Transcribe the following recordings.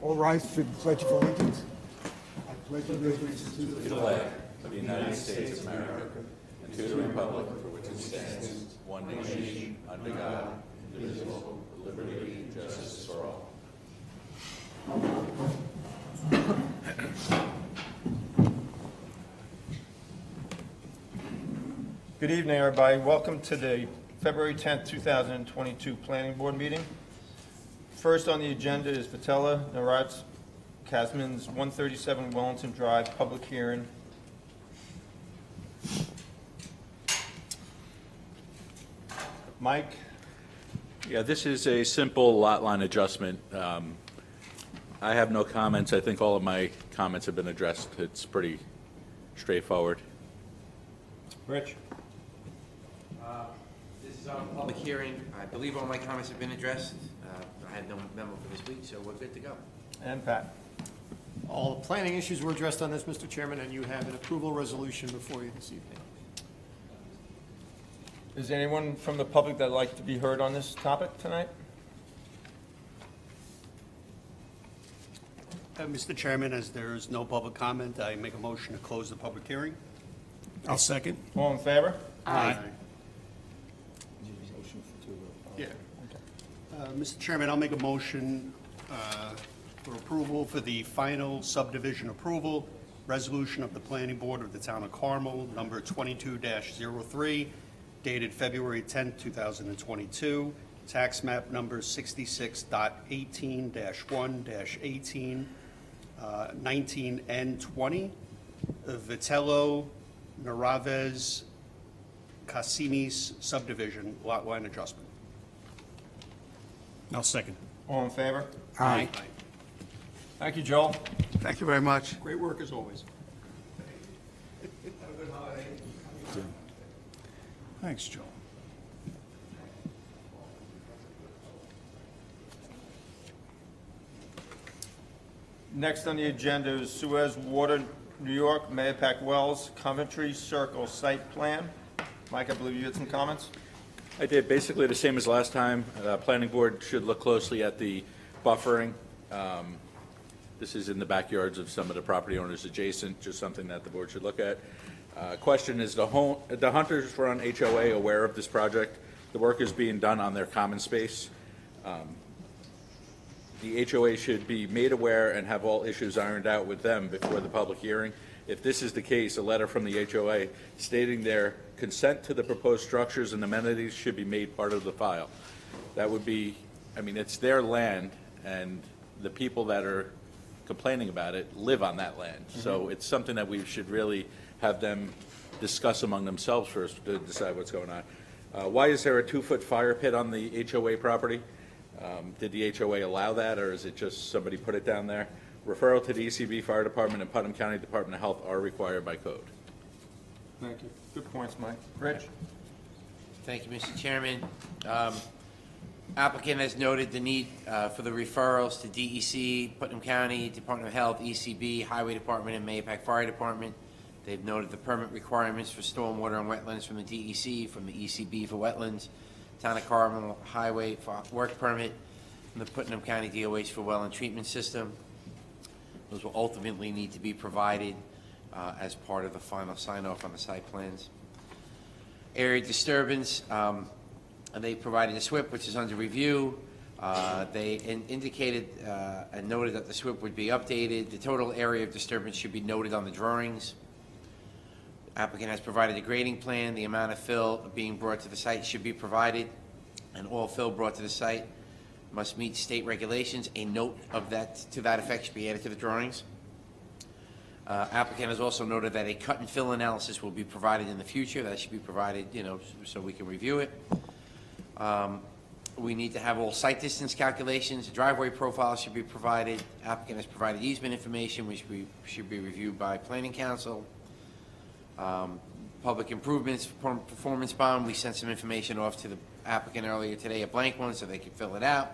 All rise for the Pledge of Allegiance. I pledge allegiance to the flag of the United States of America and to the republic for which it stands, one nation, under God, indivisible, with liberty and justice for all. Good evening, everybody. Welcome to the February 10th, 2022 Planning Board meeting. First on the agenda is Vitella Naratz Kasman's 137 Wellington Drive public hearing. Mike? Yeah, this is a simple lot line adjustment. I have no comments. I think all of my comments have been addressed. It's pretty straightforward. Rich? This is our public hearing. I believe all my comments have been addressed. I had no memo for this week, so we're good to go. And Pat? All the planning issues were addressed on this, Mr. Chairman, and you have an approval resolution before you this evening. Is there anyone from the public that'd like to be heard on this topic tonight? Mr. Chairman, as there is no public comment, I make a motion to close the public hearing. I'll second. All in favor? Aye. Yeah. Mr. Chairman, I'll make a motion for approval for the final subdivision approval, resolution of the Planning Board of the Town of Carmel, number 22-03, dated February 10, 2022, tax map number 66.18-1-18, 19 and 20, Vitello Naravez Cassini's subdivision, lot line adjustment. I'll second. All in favor? Aye. Thank you, Joel. Thank you very much. Great work as always. Thanks, Joel. Next on the agenda is Suez Water, New York, Mayapack Wells, Coventry Circle Site Plan. Mike, I believe you had some comments? I did basically the same as last time. Planning Board should look closely at the buffering. This is in the backyards of some of the property owners adjacent, just something that the board should look at. Question is, the Hunters Run HOA aware of this project? The work is being done on their common space. The HOA should be made aware and have all issues ironed out with them before the public hearing. If this is the case, a letter from the HOA stating their consent to the proposed structures and amenities should be made part of the file. That would be, I mean, it's their land, and the people that are complaining about it live on that land. Mm-hmm. So it's something that we should really have them discuss among themselves first to decide what's going on. Why is there a 2-foot fire pit on the HOA property? Did the HOA allow that, or is it just somebody put it down there? Referral to the ECB Fire Department and Putnam County Department of Health are required by code. Thank you. Good points, Mike. Rich? Thank you, Mr. Chairman. Applicant has noted the need for the referrals to DEC, Putnam County, Department of Health, ECB, Highway Department, and Mayapack Fire Department. They've noted the permit requirements for stormwater and wetlands from the DEC, from the ECB for wetlands, Town of Carmel Highway for work permit, and the Putnam County DOH for well and treatment system. Those will ultimately need to be provided as part of the final sign-off on the site plans. Area disturbance, they provided a SWIP, which is under review. They indicated and noted that the SWIP would be updated. The total area of disturbance should be noted on the drawings. Applicant has provided a grading plan. The amount of fill being brought to the site should be provided, and all fill brought to the site must meet state regulations. A note of that to that effect should be added to the drawings. Applicant has also noted that a cut and fill analysis will be provided in the future. That should be provided, so we can review it. We need to have all site distance calculations. Driveway profiles should be provided. Applicant has provided easement information, which should be reviewed by Planning Council. Public improvements, performance bond. We sent some information off to the applicant earlier today, a blank one, so they could fill it out.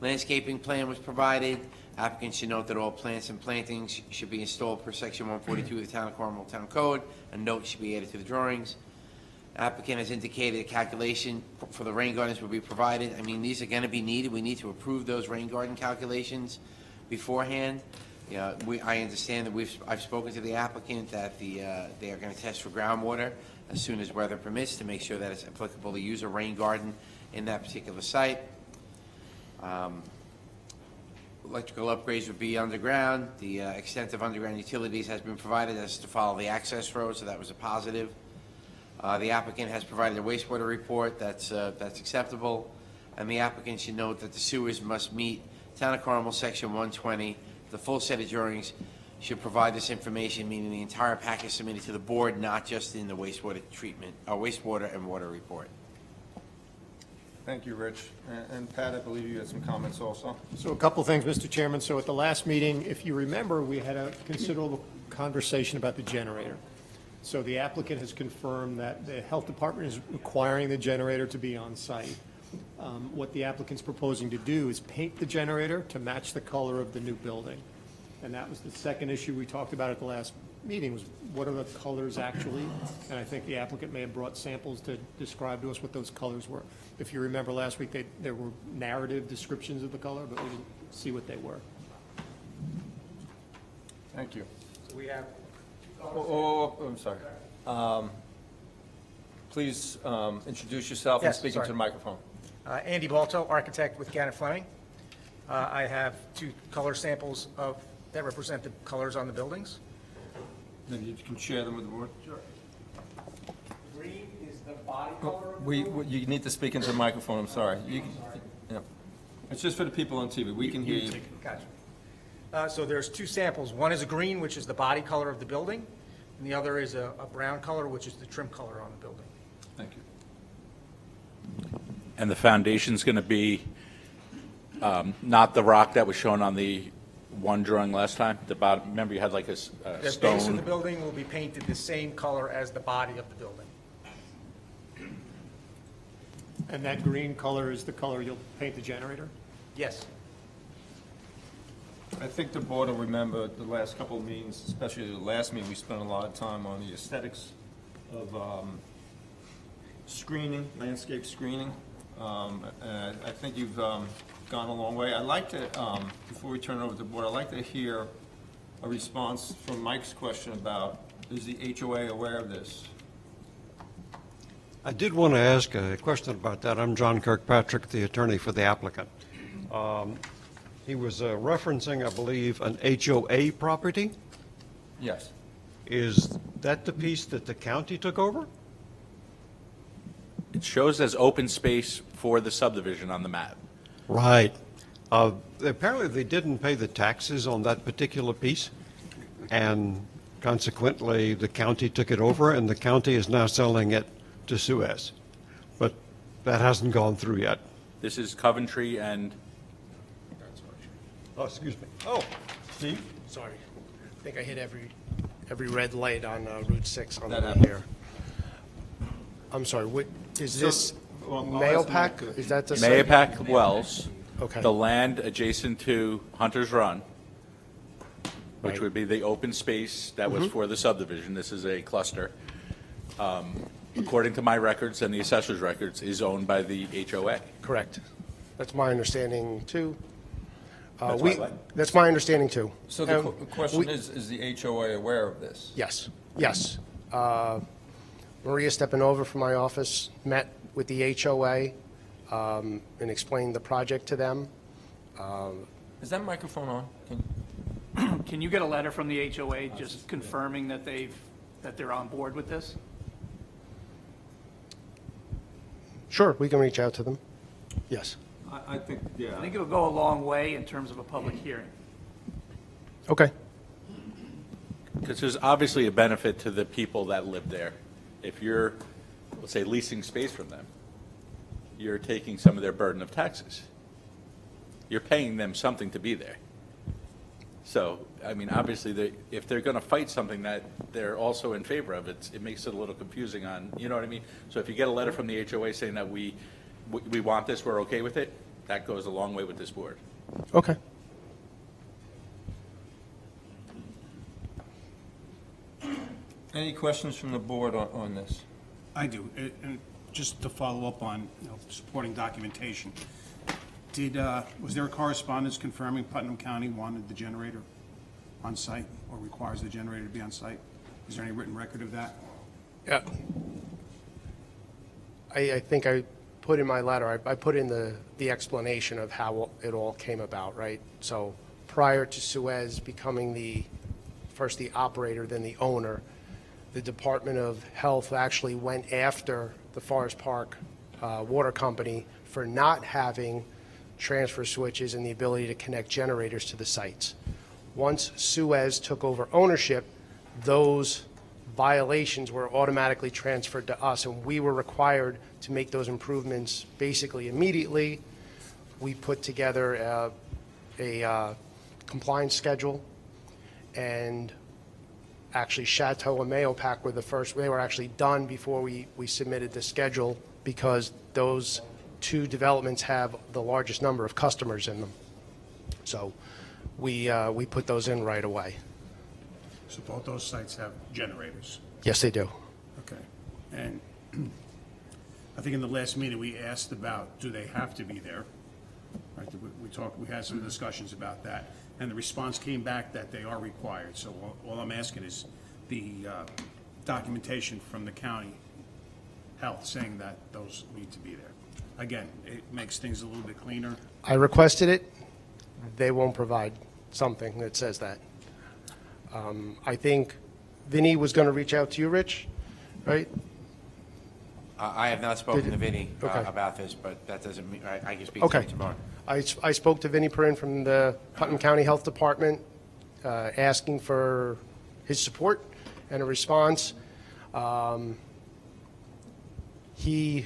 Landscaping plan was provided. Applicants should note that all plants and plantings should be installed per section 142 of the Town of Carmel Town Code. A note should be added to the drawings. Applicant has indicated a calculation for the rain gardens will be provided. I mean, these are going to be needed. We need to approve those rain garden calculations. beforehand. I understand that I've spoken to the applicant that they are going to test for groundwater as soon as weather permits to make sure that it's applicable to use a rain garden in that particular site. Electrical upgrades would be underground. The extent of underground utilities has been provided as to follow the access road, so that was a positive. The applicant has provided a wastewater report that's acceptable, and the applicant should note that the sewers must meet Town of Carmel Section 120. The full set of drawings should provide this information, meaning the entire package submitted to the board, not just in the wastewater treatment, wastewater and water report. Thank you, Rich. And Pat, I believe you had some comments also. So a couple things, Mr. Chairman. So at the last meeting, if you remember, we had a considerable conversation about the generator. So the applicant has confirmed that the health department is requiring the generator to be on site. What the applicant's proposing to do is paint the generator to match the color of the new building. And that was the second issue we talked about at the last meeting, was what are the colors actually? And I think the applicant may have brought samples to describe to us what those colors were. If you remember last week, there were narrative descriptions of the color, but we didn't see what they were. Thank you. So we have. I'm sorry. Please introduce yourself and Yes, speak sorry. into the microphone. Andy Balto, architect with Gannett Fleming. I have 2 color samples that represent the colors on the buildings. Then you can share them with the board. Sure. Green is the body color of the You need to speak into the microphone, I'm sorry. Yeah. It's just for the people on TV, we can hear you. Gotcha. So there's 2 samples. One is a green, which is the body color of the building, and the other is a brown color, which is the trim color on the building. Thank you. And the foundation's going to be not the rock that was shown on the one drawing last time? The bottom, remember you had like a The base of the stone? building will be painted the same color as the body of the building. And that green color is the color you'll paint the generator? Yes. I think the board will remember the last couple of meetings, especially the last meeting, we spent a lot of time on the aesthetics of screening, landscape screening. And I think you've gone a long way. I'd like to, before we turn it over to the board, I'd like to hear a response from Mike's question about, is the HOA aware of this? I did want to ask a question about that. I'm John Kirkpatrick, the attorney for the applicant. He was referencing, I believe, an HOA property. Yes. Is that the piece that the county took over? It shows as open space for the subdivision on the map. Right. Apparently, they didn't pay the taxes on that particular piece, and consequently, the county took it over, and the county is now selling it to Suez. But that hasn't gone through yet. This is Coventry and, Oh, excuse me. Oh, Steve? Sorry. I think I hit every red light on Route 6 on the That way happened. here. I'm sorry, what, is So, this well, I'll ask Mayopack? Mike. Is that the site? Mayopack Wells. Okay. The land adjacent to Hunter's Run, which Right. would be the open space that was for the subdivision. This is a cluster. According to my records and the assessor's records, is owned by the HOA. Correct. That's my understanding, too. That's my what? That's my understanding, too. So the And question we- is the HOA aware of this? Yes, yes. Maria Stepanova from my office met with the HOA and explained the project to them. Is that microphone on? Can you get a letter from the HOA just confirming that they're on board with this? Sure, we can reach out to them. Yes. I think, yeah. I think it'll go a long way in terms of a public hearing. Okay. Because there's obviously a benefit to the people that live there. If you're, let's say, leasing space from them, you're taking some of their burden of taxes. You're paying them something to be there. So, I mean, obviously, if they're going to fight something that they're also in favor of, it makes it a little confusing on, you know what I mean? So if you get a letter from the HOA saying that we want this, we're okay with it, that goes a long way with this board. Okay. Any questions from the board on this? I do, and just to follow up on, supporting documentation. Was there a correspondence confirming Putnam County wanted the generator on site or requires the generator to be on site? Is there any written record of that? Yeah. I think I put in my letter, I put in the explanation of how it all came about, right? So prior to Suez becoming first the operator, then the owner, the Department of Health actually went after the Forest Park Water Company for not having transfer switches and the ability to connect generators to the sites. Once Suez took over ownership, those violations were automatically transferred to us, and we were required to make those improvements basically immediately. We put together a compliance schedule, and actually Chateau and Mahopac were the first. They were actually done before we submitted the schedule, because those two developments have the largest number of customers in them. So we put those in right away. So both those sites have generators? Yes, they do. Okay. And I think in the last meeting, we asked about, do they have to be there? Right, we had some discussions about that, and the response came back that they are required. So all I'm asking is the documentation from the county health saying that those need to be there. Again, it makes things a little bit cleaner. I requested it. They won't provide something that says that. I think Vinny was going to reach out to you, Rich, right? I have not spoken to Vinny Okay. about this, but that doesn't mean, I can speak to Okay. him tomorrow. I spoke to Vinny Perrin from the Putnam County Health Department, asking for his support and a response. He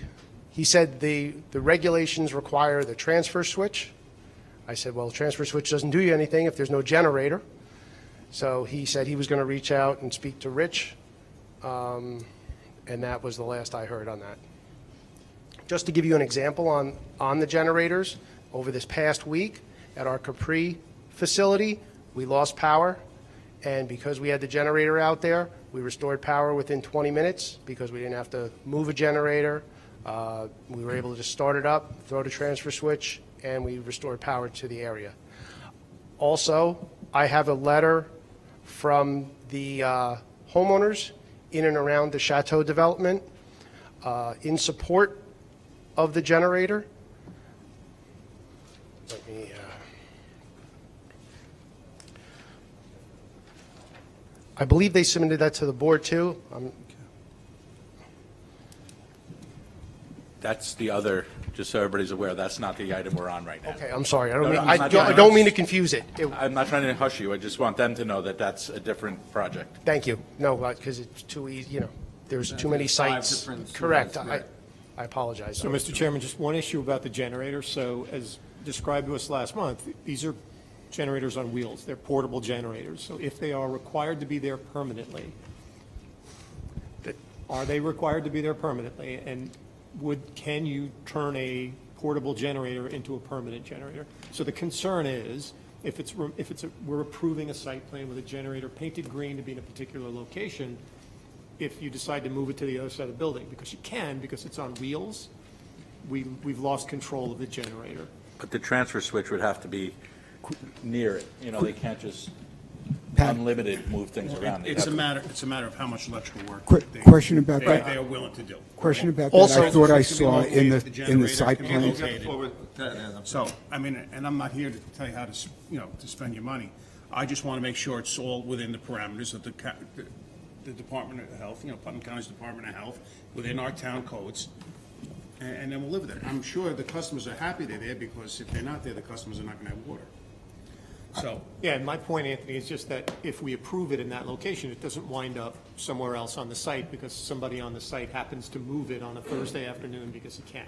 said the regulations require the transfer switch. I said, well, the transfer switch doesn't do you anything if there's no generator. So he said he was going to reach out and speak to Rich, and that was the last I heard on that. Just to give you an example on the generators, over this past week at our Capri facility, we lost power, and because we had the generator out there, we restored power within 20 minutes because we didn't have to move a generator. We were able to just start it up, throw the transfer switch, and we restored power to the area. Also, I have a letter from the homeowners in and around the Chateau development in support of the generator. Let me, I believe they submitted that to the board too. That's the other, just so everybody's aware, that's not the item we're on right now. Okay, I'm sorry. No, I'm not I don't mean to confuse it. I'm not trying to hush you, I just want them to know that that's a different project. Thank you. No, because it's too easy, there's too many sites. Correct. I apologize. So, Mr. Chairman, just one issue about the generator. So as described to us last month, these are generators on wheels. They're portable generators. So if they are required to be there permanently, are they required to be there permanently? And can you turn a portable generator into a permanent generator? So the concern is, we're approving a site plan with a generator painted green to be in a particular location, if you decide to move it to the other side of the building, because you can, because it's on wheels, we've lost control of the generator. But the transfer switch would have to be near it, they can't just Pat. unlimited move things around. It's a matter of how much electrical work Question about they that. are willing to do. Question about that. Also- I thought I It can be saw in located, the generator site can be plan. located. So, I mean, and I'm not here to tell you how to, to spend your money. I just want to make sure it's all within the parameters of the Department of Health, Putnam County's Department of Health, within our town codes, and then we'll live with it. I'm sure the customers are happy they're there, because if they're not there, the customers are not going to have water. So, Yeah, and my point, Anthony, is just that if we approve it in that location, it doesn't wind up somewhere else on the site because somebody on the site happens to move it on a Thursday afternoon because he can.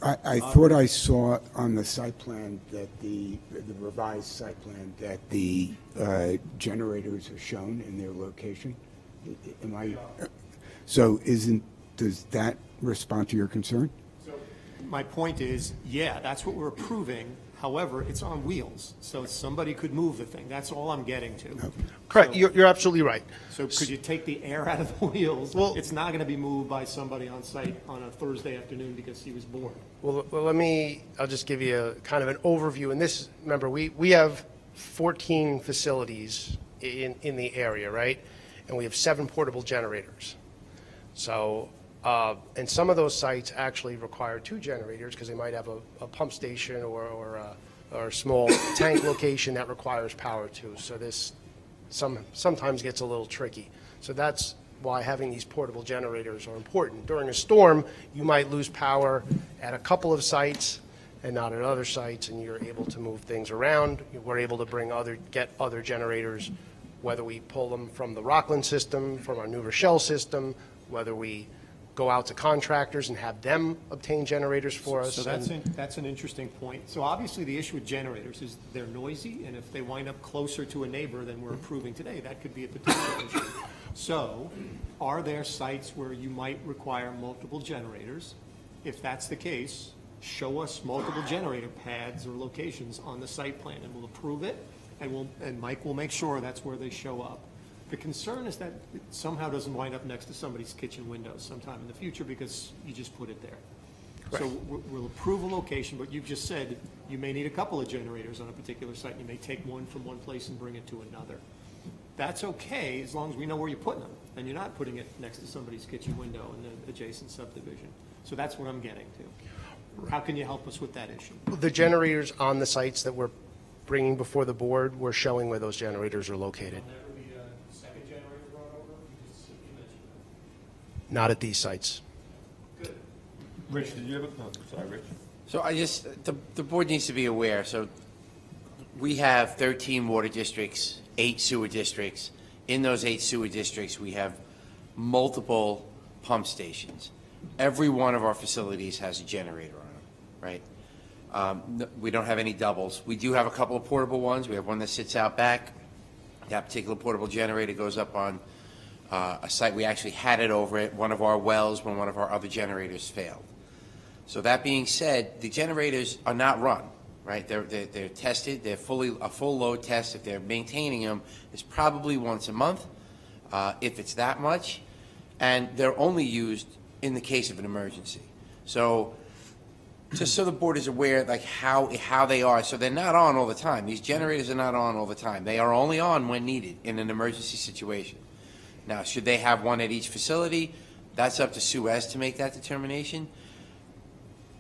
I thought I saw on the site plan that the revised site plan that the generators are shown in their location. Am I? So does that respond to your concern? My point is, yeah, that's what we're approving. However, it's on wheels, so somebody could move the thing. That's all I'm getting to. Correct, So- you're absolutely right. So could you take the air out of the wheels? Well- It's not going to be moved by somebody on site on a Thursday afternoon because he was bored. Well, I'll just give you a kind of an overview. And this, remember, we have 14 facilities in the area, right? And we have 7 portable generators. So, and some of those sites actually require 2 generators because they might have a pump station or a small tank location that requires power too. So this sometimes gets a little tricky. So that's why having these portable generators are important. During a storm, you might lose power at a couple of sites and not at other sites, and you're able to move things around. We're able to get other generators, whether we pull them from the Rockland system, from our New Rochelle system, whether we go out to contractors and have them obtain generators for us. So that's an interesting point. So obviously, the issue with generators is they're noisy, and if they wind up closer to a neighbor than we're approving today, that could be a potential issue. So are there sites where you might require multiple generators? If that's the case, show us multiple generator pads or locations on the site plan, and we'll approve it, and Mike will make sure that's where they show up. The concern is that it somehow doesn't wind up next to somebody's kitchen windows sometime in the future because you just put it there. So we'll approve a location, but you've just said you may need a couple of generators on a particular site. You may take one from one place and bring it to another. That's okay, as long as we know where you're putting them, and you're not putting it next to somebody's kitchen window in the adjacent subdivision. So that's what I'm getting to. How can you help us with that issue? The generators on the sites that we're bringing before the board, we're showing where those generators are located. Not at these sites. Rich, did you have a, oh, sorry, Rich. So the board needs to be aware, so we have 13 water districts, 8 sewer districts. In those 8 sewer districts, we have multiple pump stations. Every one of our facilities has a generator on them, right? We don't have any doubles. We do have a couple of portable ones. We have one that sits out back. That particular portable generator goes up on a site. We actually had it over at one of our wells when one of our other generators failed. So that being said, the generators are not run, right? They're tested. They're a full load test. If they're maintaining them, it's probably once a month, if it's that much, and they're only used in the case of an emergency. So just so the board is aware, like how they are. So they're not on all the time. These generators are not on all the time. They are only on when needed in an emergency situation. Now, should they have one at each facility? That's up to Suez to make that determination.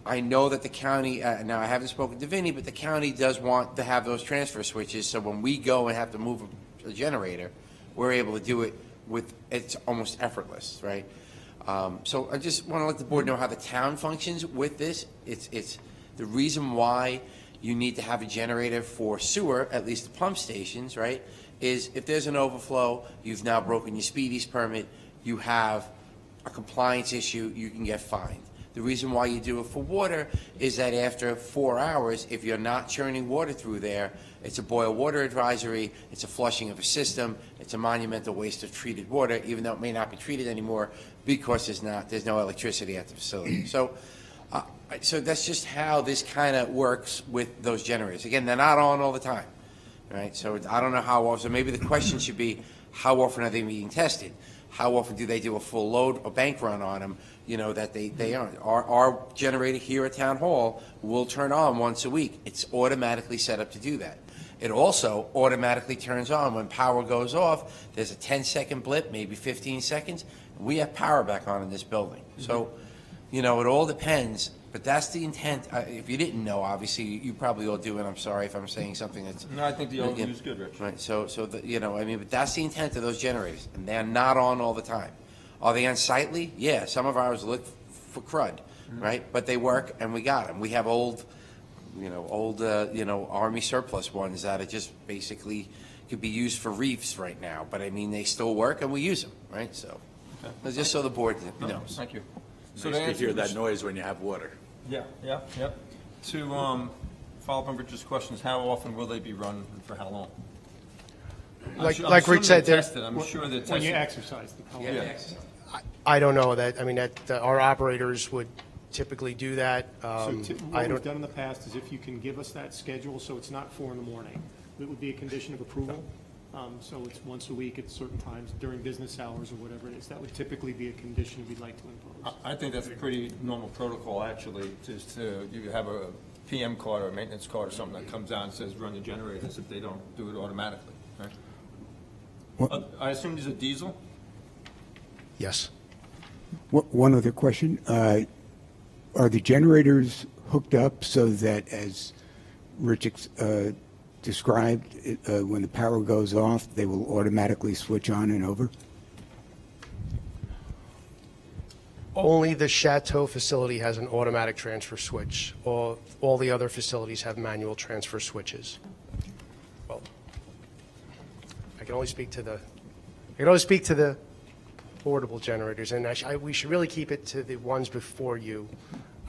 I know that the county, now I haven't spoken to Vinnie, but the county does want to have those transfer switches, so when we go and have to move a generator, we're able to do it it's almost effortless, right? So I just want to let the board know how the town functions with this. It's the reason why you need to have a generator for sewer, at least the pump stations, right, is if there's an overflow, you've now broken your speedies permit, you have a compliance issue, you can get fined. The reason why you do it for water is that after 4 hours, if you're not churning water through there, it's a boil water advisory, it's a flushing of a system, it's a monumental waste of treated water, even though it may not be treated anymore because there's no electricity at the facility. So that's just how this kind of works with those generators. Again, they're not on all the time, right? So I don't know how often. So maybe the question should be, how often are they being tested? How often do they do a full load or bank run on them, that they aren't? Our generator here at Town Hall will turn on once a week. It's automatically set up to do that. It also automatically turns on when power goes off. There's a 10-second blip, maybe 15 seconds. We have power back on in this building. So, it all depends. But that's the intent. If you didn't know, obviously, you probably all do, and I'm sorry if I'm saying something that's... No, I think the overview is good, Rich. Right, but that's the intent of those generators, and they're not on all the time. Are they unsightly? Yeah, some of ours look for crud, right? But they work, and we got them. We have old Army surplus ones that are just basically could be used for reefs right now, but I mean, they still work, and we use them, right? So, just so the board knows. Thank you. So nice to hear that noise when you have water. Yeah, yep. To follow up on Richard's questions, how often will they be run and for how long? Like Rich said, I'm sure they're tested. When you exercise. Yeah. I don't know that. I mean, our operators would typically do that. So I what we've don't, done in the past is if you can give us that schedule, so it's not 4 in the morning, it would be a condition of approval. So it's once a week at certain times during business hours or whatever it is. That would typically be a condition we'd like to impose. I think that's a pretty normal protocol, actually, just to, you have a PM card or a maintenance card or something that comes out and says run the generators if they don't do it automatically, right? I assume these are diesel? yes. One other question. Are the generators hooked up so that, as Rich described, when the power goes off, they will automatically switch on and over? Only the Chateau facility has an automatic transfer switch. All the other facilities have manual transfer switches. Well, I can only speak to the portable generators, and we should really keep it to the ones before you.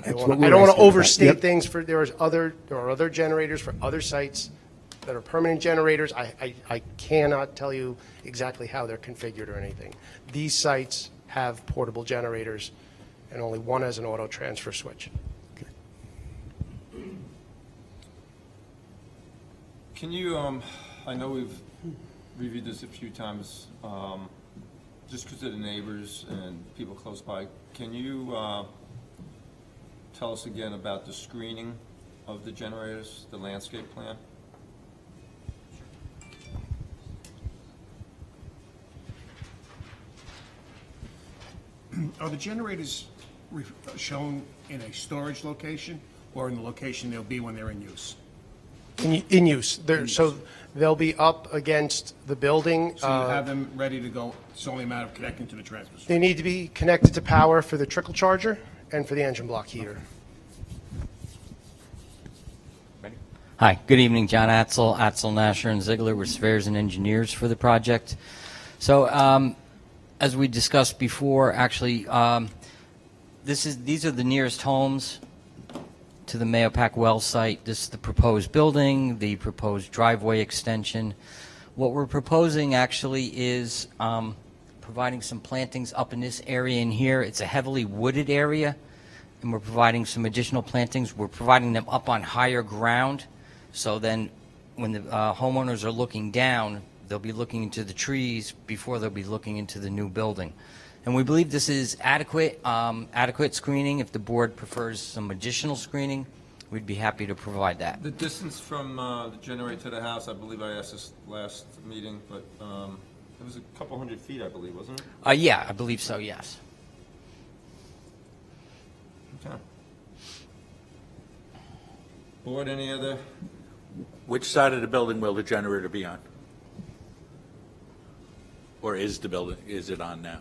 I That's don't what want we're to asking about. overstate Yep. things. There are other generators for other sites that are permanent generators. I cannot tell you exactly how they're configured or anything. These sites have portable generators, and only one has an auto transfer switch. Can you, I know we've reviewed this a few times, just because of the neighbors and people close by, can you tell us again about the screening of the generators, the landscape plan? Are the generators shown in a storage location or in the location they'll be when they're in use? In use. So they'll be up against the building. So you have them ready to go, it's only a matter of connecting to the transfer switch? They need to be connected to power for the trickle charger and for the engine block heater. Hi, good evening, John Atzel, Nasher and Ziegler. We're surveyors and engineers for the project. So, as we discussed before, actually, these are the nearest homes to the Mahopac well site. This is the proposed building, the proposed driveway extension. What we're proposing actually is providing some plantings up in this area in here. It's a heavily wooded area, and we're providing some additional plantings. We're providing them up on higher ground, so then when the homeowners are looking down, they'll be looking into the trees before they'll be looking into the new building. And we believe this is adequate screening. If the board prefers some additional screening, we'd be happy to provide that. The distance from the generator to the house, I believe I asked this last meeting, but it was a couple hundred feet, I believe, wasn't it? Yeah, I believe so, yes. Okay. Board, any other? Which side of the building will the generator be on? Or is it on now?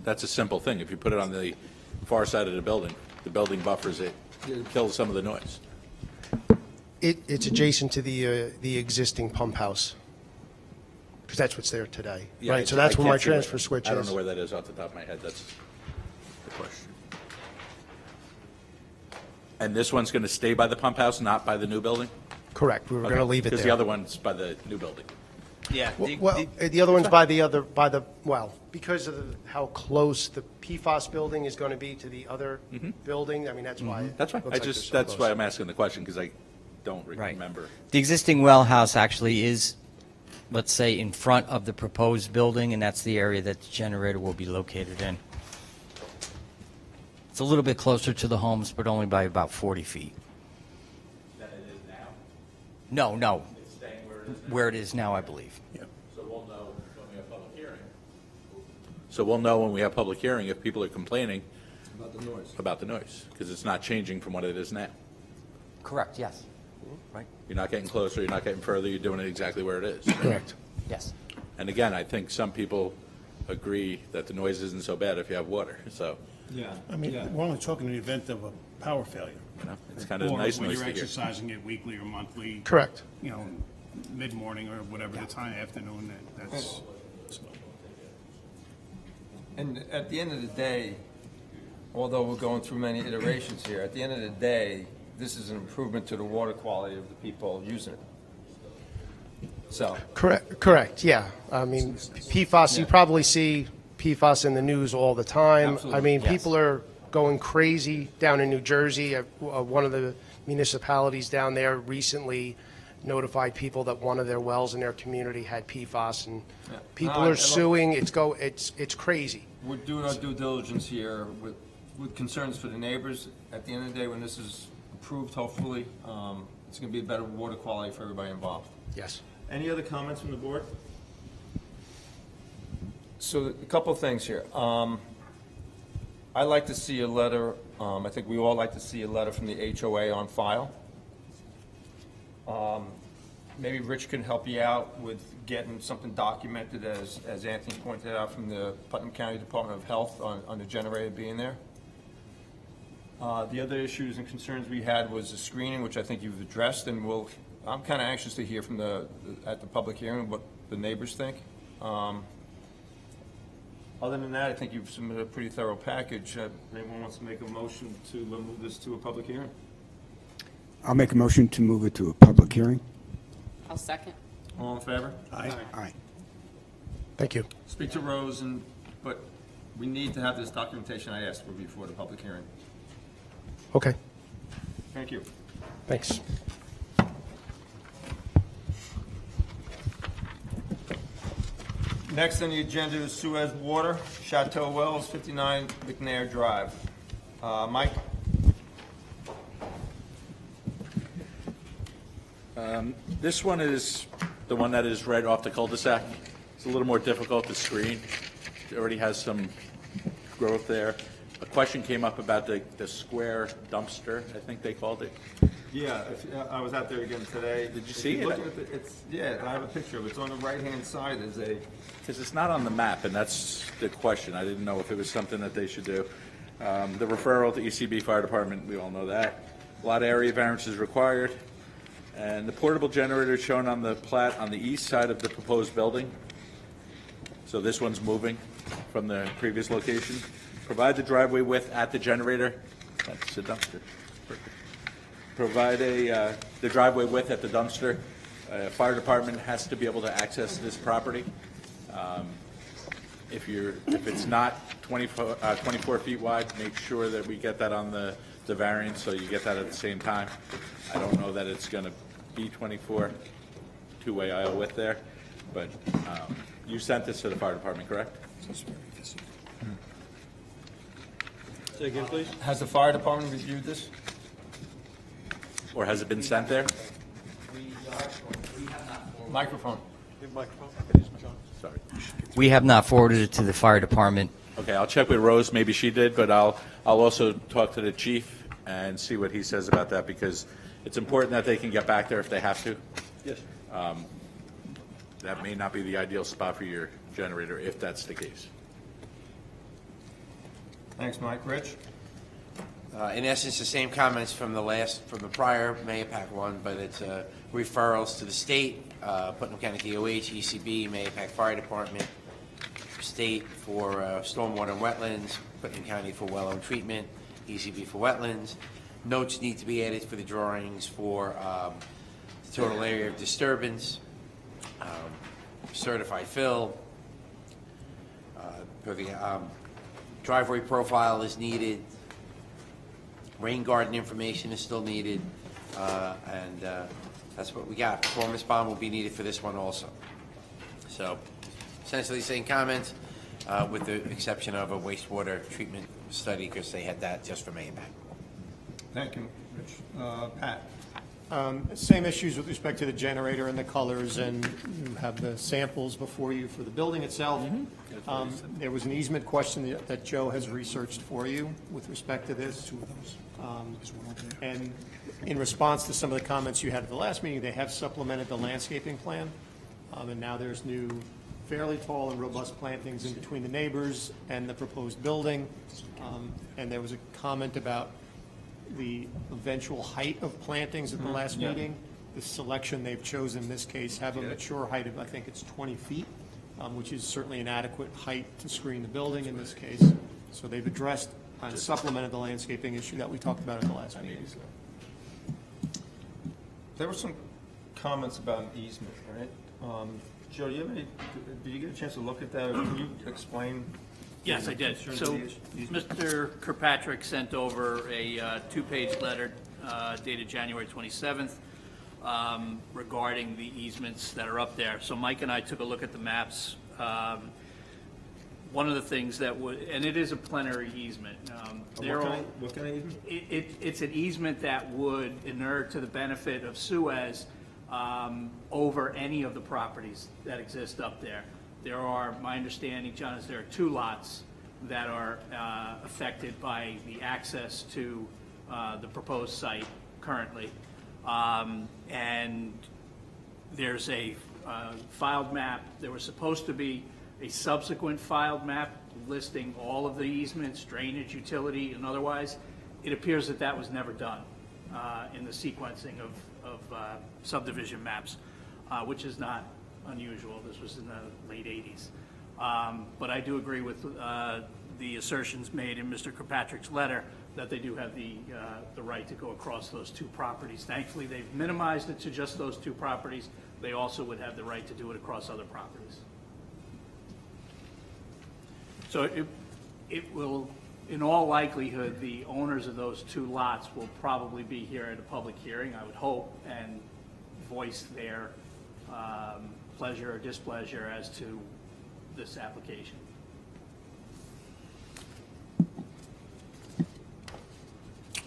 That's a simple thing. If you put it on the far side of the building buffers it. It kills some of the noise. It's adjacent to the existing pump house, because that's what's there today, Yeah, right? So that's I where my can't see transfer switch is. I don't know where that is off the top of my head. That's the question. And this one's going to stay by the pump house, not by the new building? Correct. We were going to leave it there. Because the other one's by the new building. Yeah. Well, the other one's because of how close the PFAS building is going to be to the other building. I mean, that's why. it That's fine. looks like they're so That's close. why I'm asking the question, because I don't Right. remember. The existing well house actually is, let's say, in front of the proposed building, and that's the area that the generator will be located in. It's a little bit closer to the homes, but only by about 40 feet. Than it is now? No. It's staying where it is now? Where it is now, I believe. So we'll know when we have public hearing. So we'll know when we have public hearing if people are complaining about the noise, because it's not changing from what it is now. Correct, yes. Right? You're not getting closer, you're not getting further, you're doing it exactly where it is. Correct. Yes. And again, I think some people agree that the noise isn't so bad if you have water, so, Yeah. I mean, we're only talking in the event of a power failure. you know, it's kind of Or nice when noise you're to hear. exercising it weekly or monthly. Correct. You know, mid-morning or whatever the time, afternoon, that's. And at the end of the day, although we're going through many iterations here, at the end of the day, this is an improvement to the water quality of the people using it. So, Correct, yeah. I mean, PFAS, you probably see PFAS in the news all the time. I Absolutely, mean, yes. people are going crazy down in New Jersey. One of the municipalities down there recently notified people that one of their wells in their community had PFAS, and Yeah. people No, are look- suing. It's crazy. we're doing our due diligence here with concerns for the neighbors. At the end of the day, when this is approved, hopefully, it's going to be a better water quality for everybody involved. Yes. Any other comments from the board? So a couple of things here. I'd like to see a letter, I think we all like to see a letter from the HOA on file. Maybe Rich can help you out with getting something documented, as Anthony pointed out, from the Putnam County Department of Health on the generator being there. The other issues and concerns we had was the screening, which I think you've addressed, and I'm kind of anxious to hear from at the public hearing what the neighbors think. Other than that, I think you've submitted a pretty thorough package. Anyone wants to make a motion to move this to a public hearing? I'll make a motion to move it to a public hearing. I'll second. All in favor? Aye. Thank you. Speak to Rose, but we need to have this documentation I asked for before the public hearing. Okay, Thank you. thanks. Next on the agenda is Suez Water, Chateau Wells, 59 McNair Drive. Mike? This one is the one that is right off the cul-de-sac. It's a little more difficult to screen. It already has some growth there. A question came up about the square dumpster, I think they called it. Yeah, I was out there again today. Did you see it? Yeah, I have a picture of it. It's on the right-hand side. Because it's not on the map, and that's the question. I didn't know if it was something that they should do. The referral to ECB Fire Department, we all know that. A lot of area variances required. And the portable generator is shown on the plat on the east side of the proposed building. So this one's moving from the previous location. Provide the driveway width at the generator. That's the dumpster. Perfect. Provide the driveway width at the dumpster. Fire department has to be able to access this property. If it's not 24 feet wide, make sure that we get that on the variance, so you get that at the same time. I don't know that it's going to be 24, two-way aisle width there, but you sent this to the fire department, correct? Say again, please? Has the fire department reviewed this? Or has it been sent there? Microphone. Sorry. We have not forwarded it to the fire department. Okay, I'll check with Rose, maybe she did, but I'll also talk to the chief and see what he says about that, because it's important that they can get back there if they have to. Yes. That may not be the ideal spot for your generator, if that's the case. Thanks, Mike. Rich? In essence, the same comments from the prior Mayapack one, but it's referrals to the state, Putnam County DOH, ECB, Mayapack Fire Department, state for stormwater and wetlands, Putnam County for well and treatment, ECB for wetlands. Notes need to be added for the drawings for the total area of disturbance, certified fill, driveway profile is needed, rain garden information is still needed, and that's what we got. Performance bond will be needed for this one also. So essentially same comments, with the exception of a wastewater treatment study, because they had that just for Mayapack. Thank you, Rich. Pat? Same issues with respect to the generator and the colors, and you have the samples before you for the building itself. There was an easement question that Joe has researched for you with respect to this. And in response to some of the comments you had at the last meeting, they have supplemented the landscaping plan. And now there's new fairly tall and robust plantings in between the neighbors and the proposed building. And there was a comment about the eventual height of plantings at the last meeting. The selection they've chosen in this case have a mature height of, I think it's 20 feet, which is certainly an adequate height to screen the building in this case. So they've addressed and supplemented the landscaping issue that we talked about at the last meeting. There were some comments about an easement, right? Joe, did you get a chance to look at that? Can you explain? Yes, I did. Concerns So, of these? Mr. Kirkpatrick sent over a two-page letter dated January 27th regarding the easements that are up there. So Mike and I took a look at the maps. One of the things that would, and it is a plenary easement. What kind of easement? It's an easement that would inure to the benefit of Suez over any of the properties that exist up there. There are, my understanding, John, is there are two lots that are affected by the access to the proposed site currently. And there's a filed map. There was supposed to be a subsequent filed map listing all of the easements, drainage, utility, and otherwise. It appears that that was never done in the sequencing of subdivision maps, which is not unusual. This was in the late 80s. But I do agree with the assertions made in Mr. Kirkpatrick's letter that they do have the right to go across those two properties. Thankfully, they've minimized it to just those two properties. They also would have the right to do it across other properties. So it will, in all likelihood, the owners of those two lots will probably be here at a public hearing, I would hope, and voice their pleasure or displeasure as to this application.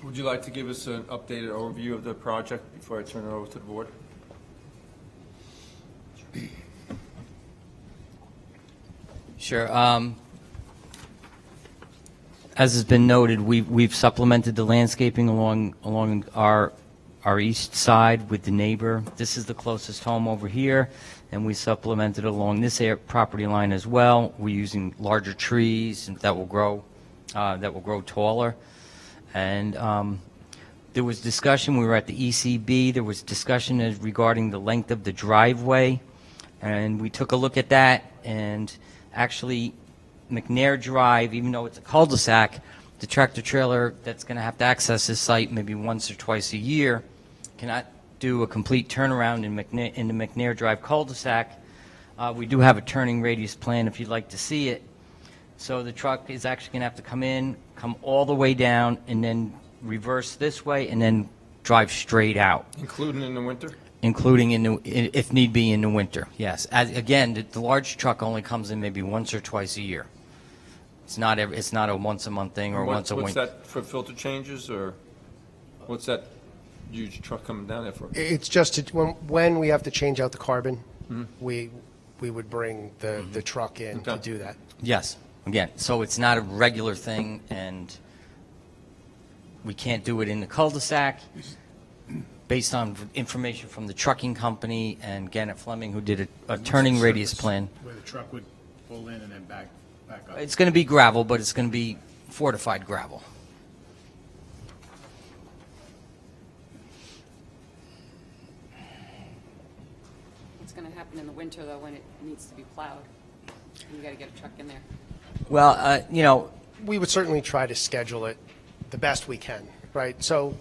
Would you like to give us an updated overview of the project before I turn it over to the board? Sure. As has been noted, we've supplemented the landscaping along our east side with the neighbor. This is the closest home over here, and we supplemented along this property line as well. We're using larger trees that will grow taller. And there was discussion. We were at the ECB. There was discussion regarding the length of the driveway, and we took a look at that. And actually, McNair Drive, even though it's a cul-de-sac, the tractor trailer that's going to have to access this site maybe once or twice a year cannot do a complete turnaround in the McNair Drive cul-de-sac. We do have a turning radius plan if you'd like to see it. So the truck is actually going to have to come all the way down, and then reverse this way, and then drive straight out. Including in the winter? Including if need be in the winter, yes. Again, the large truck only comes in maybe once or twice a year. It's not a once a month thing or once a week. What's that for filter changes, or what's that huge truck coming down there for? It's just when we have to change out the carbon, we would bring the truck in to do that. Yes. Again, so it's not a regular thing, and we can't do it in the cul-de-sac based on information from the trucking company and Gannett Fleming, who did a turning radius plan. Where the truck would pull in and then back up. It's going to be gravel, but it's going to be fortified gravel. What's going to happen in the winter, though, when it needs to be plowed? You got to get a truck in there. Well, We would certainly try to schedule it the best we can, right? So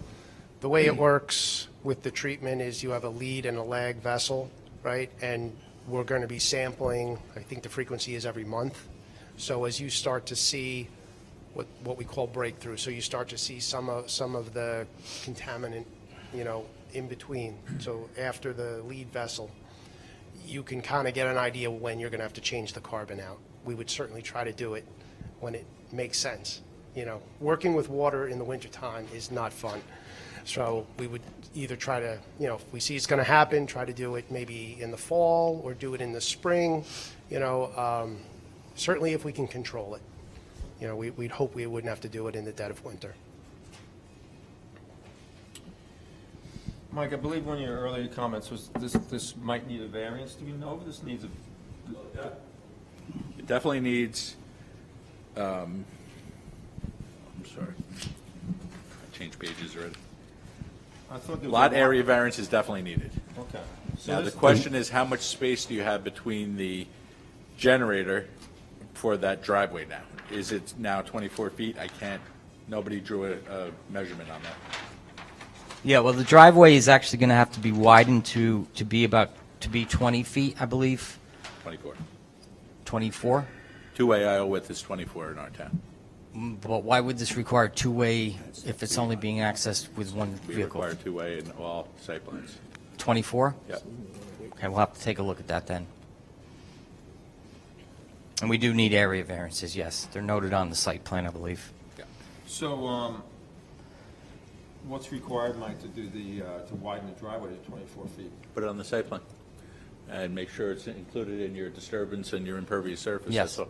the way it works with the treatment is you have a lead and a lag vessel, right? And we're going to be sampling, I think the frequency is every month. So as you start to see what we call breakthrough, so you start to see some of the contaminant, in between. So after the lead vessel, you can kind of get an idea when you're going to have to change the carbon out. We would certainly try to do it when it makes sense. Working with water in the wintertime is not fun. So we would either try to, if we see it's going to happen, try to do it maybe in the fall or do it in the spring. Certainly if we can control it. We'd hope we wouldn't have to do it in the dead of winter. Mike, I believe one of your earlier comments was this might need a variance. Do we know if this needs a? It definitely needs, I'm sorry, I changed pages already. I thought there was Lot a area variance is definitely needed. Okay. So Now, the this- question is, how much space do you have between the generator for that driveway now? Is it now 24 feet? Nobody drew a measurement on that. Yeah, well, the driveway is actually going to have to be widened to be about to be 20 feet, I believe. 24. 24? Two-way aisle width is 24 in our town. But why would this require two-way if it's only being accessed with one We vehicle? require two-way in all site plans. 24? Yep. Okay, we'll have to take a look at that then. And we do need area variances, yes. They're noted on the site plan, I believe. So, what's required, Mike, to do to widen the driveway to 24 feet? Put it on the site plan and make sure it's included in your disturbance and your impervious surface. Yes. That's all.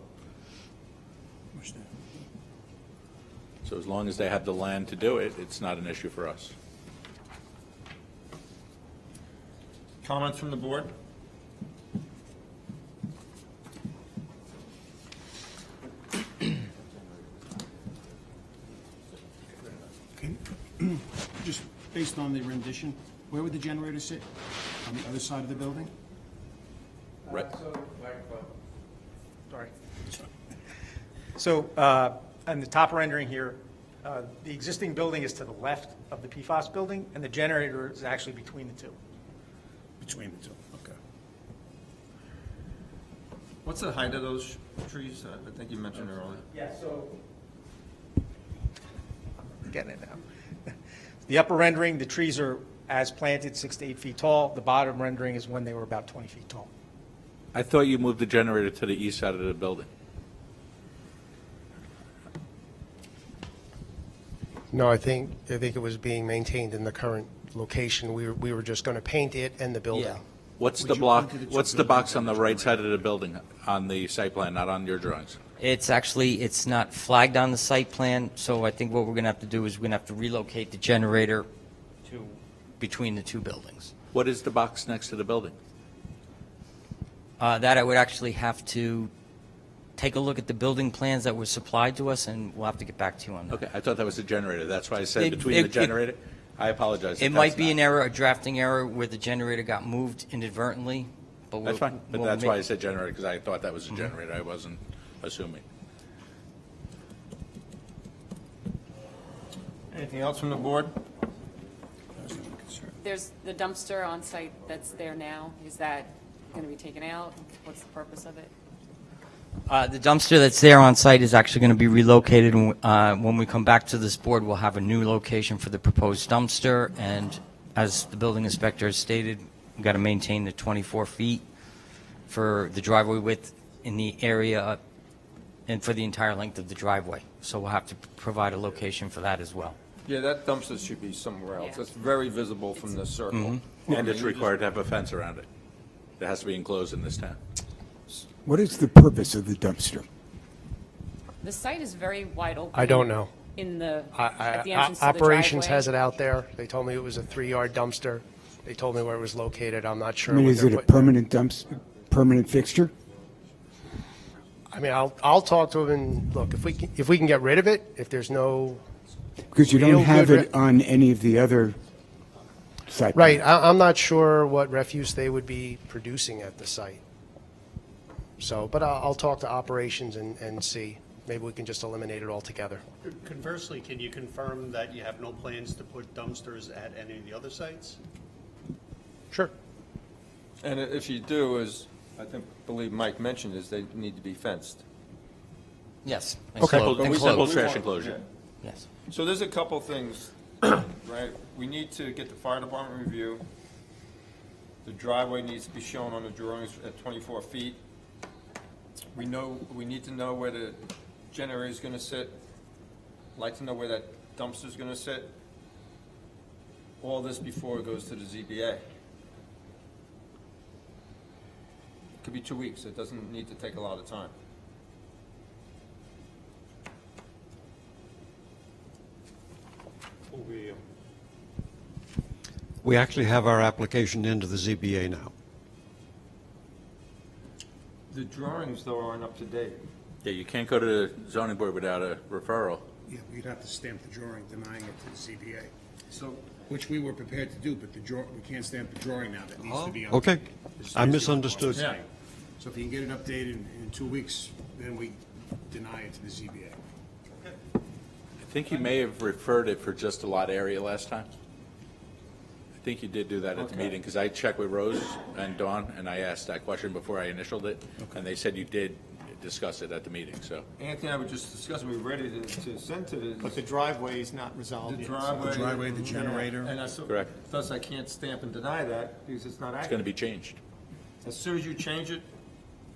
So as long as they have the land to do it, it's not an issue for us. Comments from the board? Okay. Just based on the rendition, where would the generator sit? On the other side of the building? Right. Sorry. So, on the top rendering here, the existing building is to the left of the PFAS building, and the generator is actually between the two. Between the two, okay. What's the height of those trees? I think you mentioned earlier. Yeah, so. Getting it now. The upper rendering, the trees are as planted, 6 to 8 feet tall. The bottom rendering is when they were about 20 feet tall. I thought you moved the generator to the east side of the building. No, I think it was being maintained in the current location. We were just going to paint it and the building. Yeah. What's the block, what's the box on the right side of the building on the site plan, not on your drawings? It's actually, it's not flagged on the site plan, so I think what we're going to have to do is we're going to have to relocate the generator to between the two buildings. What is the box next to the building? That I would actually have to take a look at the building plans that were supplied to us, and we'll have to get back to you on that. Okay, I thought that was the generator. That's why I said It- between it- the generator. I apologize. It might be an error, a drafting error, where the generator got moved inadvertently, but we'll... That's fine, but we'll that's ma- why I said generator, because I thought that was a generator. I wasn't assuming. Anything else from the board? There's the dumpster on site that's there now. Is that going to be taken out? What's the purpose of it? The dumpster that's there on site is actually going to be relocated, and when we come back to this board, we'll have a new location for the proposed dumpster, and as the building inspector has stated, we've got to maintain the 24 feet for the driveway width in the area and for the entire length of the driveway. So we'll have to provide a location for that as well. Yeah, that dumpster should be somewhere else. Yeah. It's very visible from the circle. And it's required to have a fence around it. It has to be enclosed in this town. What is the purpose of the dumpster? The site is very wide open. I don't know. In the, at the entrance to the Operations driveway. has it out there. They told me it was a 3-yard dumpster. They told me where it was located. I'm not I sure. mean, what is they're it a putting- permanent permanent fixture? I mean, I'll talk to them and, look, if we can get rid of it, if there's no, Because you Real don't have good it on any of the other site right, plans. I'm not sure what refuse they would be producing at the site. So, but I'll talk to operations and see. Maybe we can just eliminate it altogether. Conversely, can you confirm that you have no plans to put dumpsters at any of the other sites? Sure. And if you do, as I believe Mike mentioned, is they need to be fenced. Yes. Okay. Simple trash enclosure. Yes. So there's a couple things, right? We need to get the fire department review. The driveway needs to be shown on the drawings at 24 feet. We need to know where the generator is going to sit. Like to know where that dumpster is going to sit. All this before it goes to the ZBA. Could be 2 weeks. It doesn't need to take a lot of time. We actually have our application into the ZBA now. The drawings, though, aren't up to date. Yeah, you can't go to the zoning board without a referral. Yeah, we'd have to stamp the drawing denying it to the ZBA, So which we were prepared to do, but we can't stamp the drawing now. That needs to be updated. Okay. It's I the misunderstood. Yeah. So if you can get it updated in 2 weeks, then we deny it to the ZBA. I think you may have referred it for just a lot area last time. think you did do that at the meeting, because I checked with Rose and Dawn, and I asked that question before I initialed it, and they said you did discuss it at the meeting, so. Anthony and I were just discussing, we were ready to send to the. But the driveway is not resolved The yet. driveway. the generator. And Correct. thus I can't stamp and deny that, because it's not It's going accurate. to be changed. As soon as you change it,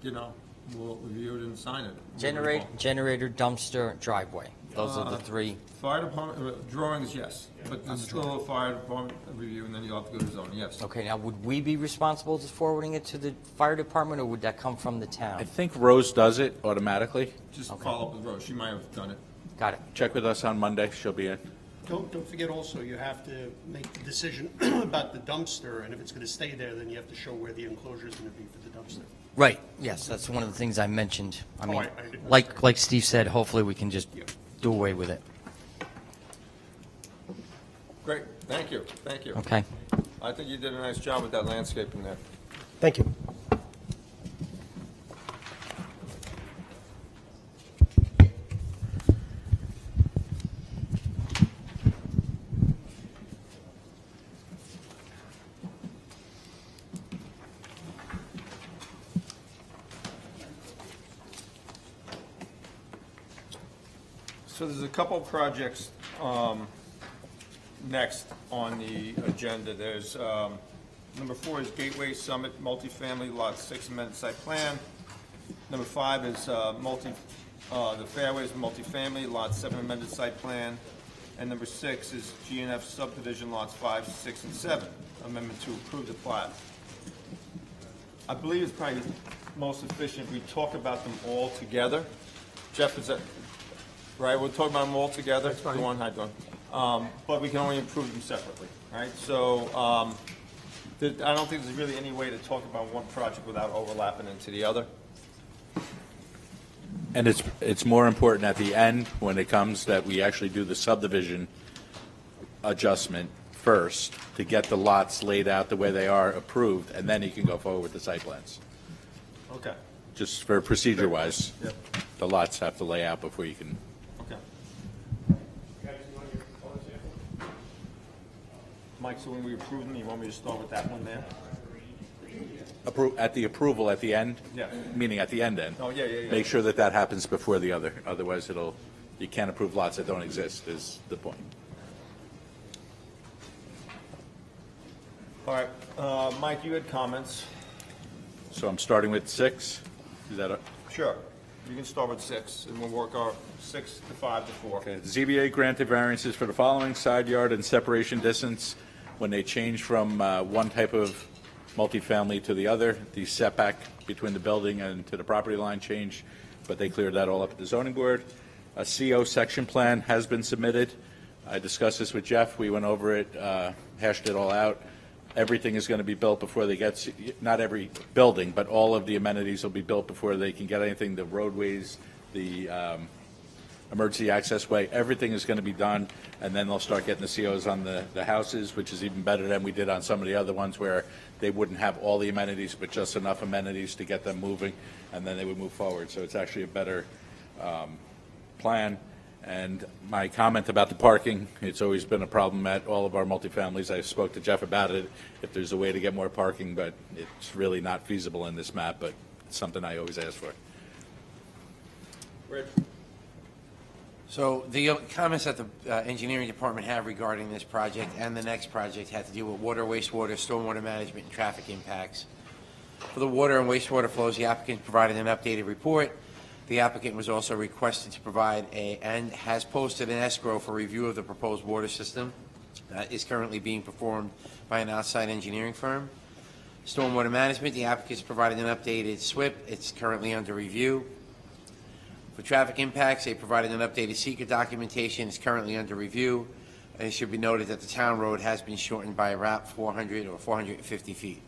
we'll review it and sign it. Generator, dumpster, driveway. Those are the three. Fire department, drawings, yes, but there's still a fire department review, and then you'll have to go to zoning, yes. Okay, now would we be responsible for forwarding it to the fire department, or would that come from the I town? think Rose does it automatically. Just follow up with Rose, she might have done it. Got it. Check with us on Monday, she'll be in. Don't forget also, you have to make the decision about the dumpster, and if it's gonna stay there, then you have to show where the enclosure is gonna be for the dumpster. Right, yes, that's one of the things I mentioned. I mean, I- like Steve said, hopefully we can just do away with it. Great, thank you. Okay. I think you did a nice job with that landscaping there. Thank you. So there's a couple of projects next on the agenda. There's, number 4 is Gateway Summit Multifamily Lot 6 amended site plan. Number 5 is the Fairways Multifamily Lot 7 amended site plan. And number 6 is G&F subdivision lots 5, 6, and 7, amendment to approve the plat. I believe it's probably most efficient, we talk about them all together. Jeff, is that, right, we'll talk about them all together? That's fine. Go on, hi, Dawn. But we can only approve them separately, right? So, I don't think there's really any way to talk about one project without overlapping into the other. And it's more important at the end, when it comes, that we actually do the subdivision adjustment first, to get the lots laid out the way they are approved, and then you can go forward with the site plans. Okay, Just for procedure-wise, Yep. the lots have to lay out before you can. okay. Mike, so when we approve them, you want me to start with that one there? At the approval at the end? Yeah. Meaning at the end. Oh, yeah. Make sure that happens before the other, otherwise you can't approve lots that don't exist, is the point. All right, Mike, you had comments. So I'm starting with 6, is that Sure. You can start with 6, and we'll work our 6 to 5 to 4. okay? The ZBA granted variances for the following: side yard and separation distance. When they change from one type of multifamily to the other, the setback between the building and to the property line changed, but they cleared that all up at the zoning board. A CO section plan has been submitted. I discussed this with Jeff. We went over it, hashed it all out. Everything is going to be built before they get, not every building, but all of the amenities will be built before they can get anything, the roadways, the emergency access way, everything is going to be done, and then they'll start getting the COs on the houses, which is even better than we did on some of the other ones where they wouldn't have all the amenities, but just enough amenities to get them moving, and then they would move forward. So it's actually a better plan. And my comment about the parking, it's always been a problem at all of our multifamilies. I spoke to Jeff about it, if there's a way to get more parking, but it's really not feasible in this map, but it's something I always ask for. Rich? So the comments that the engineering department have regarding this project and the next project had to do with water, wastewater, stormwater management, and traffic impacts. For the water and wastewater flows, the applicant provided an updated report. The applicant was also requested to provide and has posted an escrow for review of the proposed water system that is currently being performed by an outside engineering firm. Stormwater management, the applicant has provided an updated SWIP. It's currently under review. For traffic impacts, they provided an updated seeker documentation. It's currently under review. And it should be noted that the town road has been shortened by about 400 or 450 feet.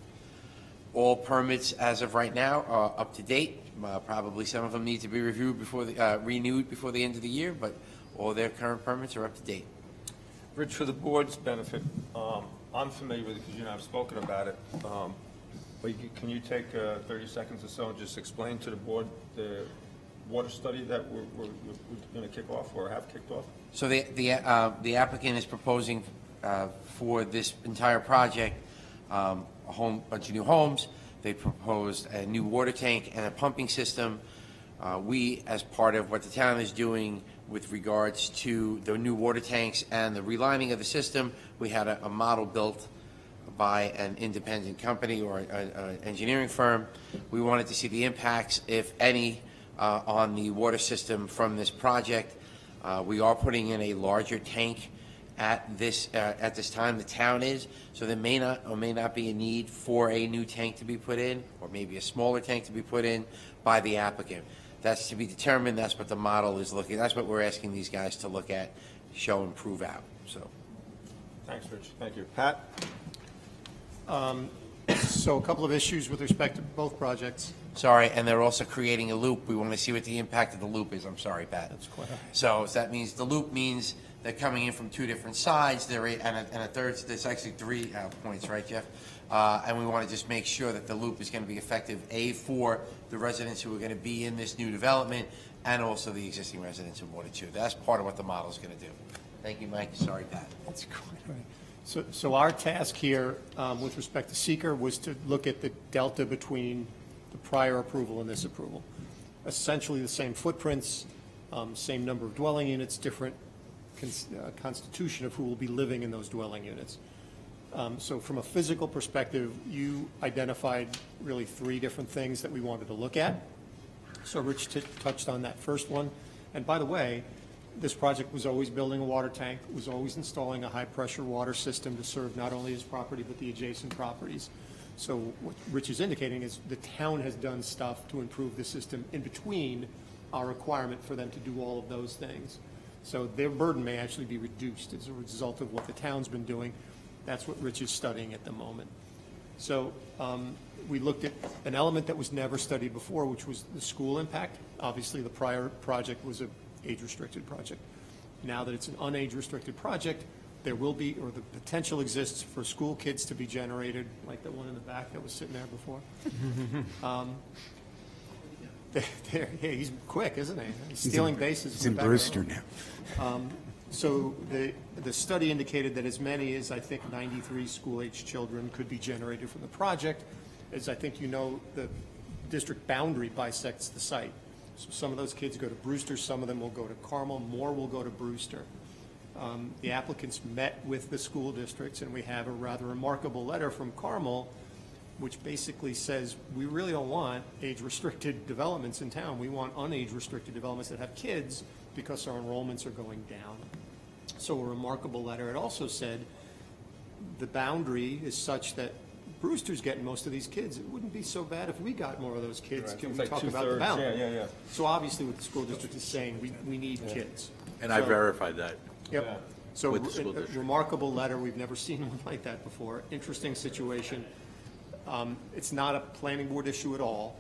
All permits as of right now are up to date. Probably some of them need to be reviewed before renewed before the end of the year, but all their current permits are up to date. Rich, for the board's benefit, I'm familiar with it because I've spoken about it. But can you take 30 seconds or so and just explain to the board the water study that we're going to kick off or have kicked off? So the applicant is proposing for this entire project, a bunch of new homes. They proposed a new water tank and a pumping system. We, as part of what the town is doing with regards to the new water tanks and the relining of the system, we had a model built by an independent company or an engineering firm. We wanted to see the impacts, if any, on the water system from this project. We are putting in a larger tank at this time, the town is, so there may not or may not be a need for a new tank to be put in, or maybe a smaller tank to be put in by the applicant. That's to be determined. That's what the model is looking. That's what we're asking these guys to look at, show, and prove out. So, Thanks, Rich. Thank you. Pat? So a couple of issues with respect to both projects. sorry, and they're also creating a loop. We want to see what the impact of the loop is. I'm sorry, Pat. That's quite all right. So that means the loop means they're coming in from two different sides. And a third. There's actually 3 points, right, Jeff? And we want to just make sure that the loop is going to be effective, A, for the residents who are going to be in this new development, and also the existing residents in Water 2. That's part of what the model is going to do. Thank you, Mike. Sorry, Pat. That's quite all right. So our task here with respect to seeker was to look at the delta between the prior approval and this approval. Essentially the same footprints, same number of dwelling units, different constitution of who will be living in those dwelling units. So from a physical perspective, you identified really 3 different things that we wanted to look at. So Rich touched on that first one. And by the way, this project was always building a water tank, was always installing a high-pressure water system to serve not only his property but the adjacent properties. So what Rich is indicating is the town has done stuff to improve the system in between our requirement for them to do all of those things. So their burden may actually be reduced as a result of what the town's been doing. That's what Rich is studying at the moment. So we looked at an element that was never studied before, which was the school impact. Obviously, the prior project was a age-restricted project. Now that it's an unage-restricted project, there will be, or the potential exists for school kids to be generated, like the one in the back that was sitting there before. Yeah, he's quick, isn't he? He's stealing bases. He's in Brewster now. So the study indicated that as many as, I think, 93 school-age children could be generated from the project. As I think you know, the district boundary bisects the site. So some of those kids go to Brewster, some of them will go to Carmel, more will go to Brewster. The applicants met with the school districts, and we have a rather remarkable letter from Carmel, which basically says, we really don't want age-restricted developments in town. We want unage-restricted developments that have kids because our enrollments are going down. So a remarkable letter. It also said the boundary is such that Brewster's getting most of these kids. It wouldn't be so bad if we got more of those kids. Right. Can It's we like talk about the 2/3. boundary? Yeah. So obviously what the school district is saying, we need kids. And I So- verified that. Yep. Yeah. So With the school a district. remarkable letter. We've never seen one like that before. Interesting situation. It's not a planning board issue at all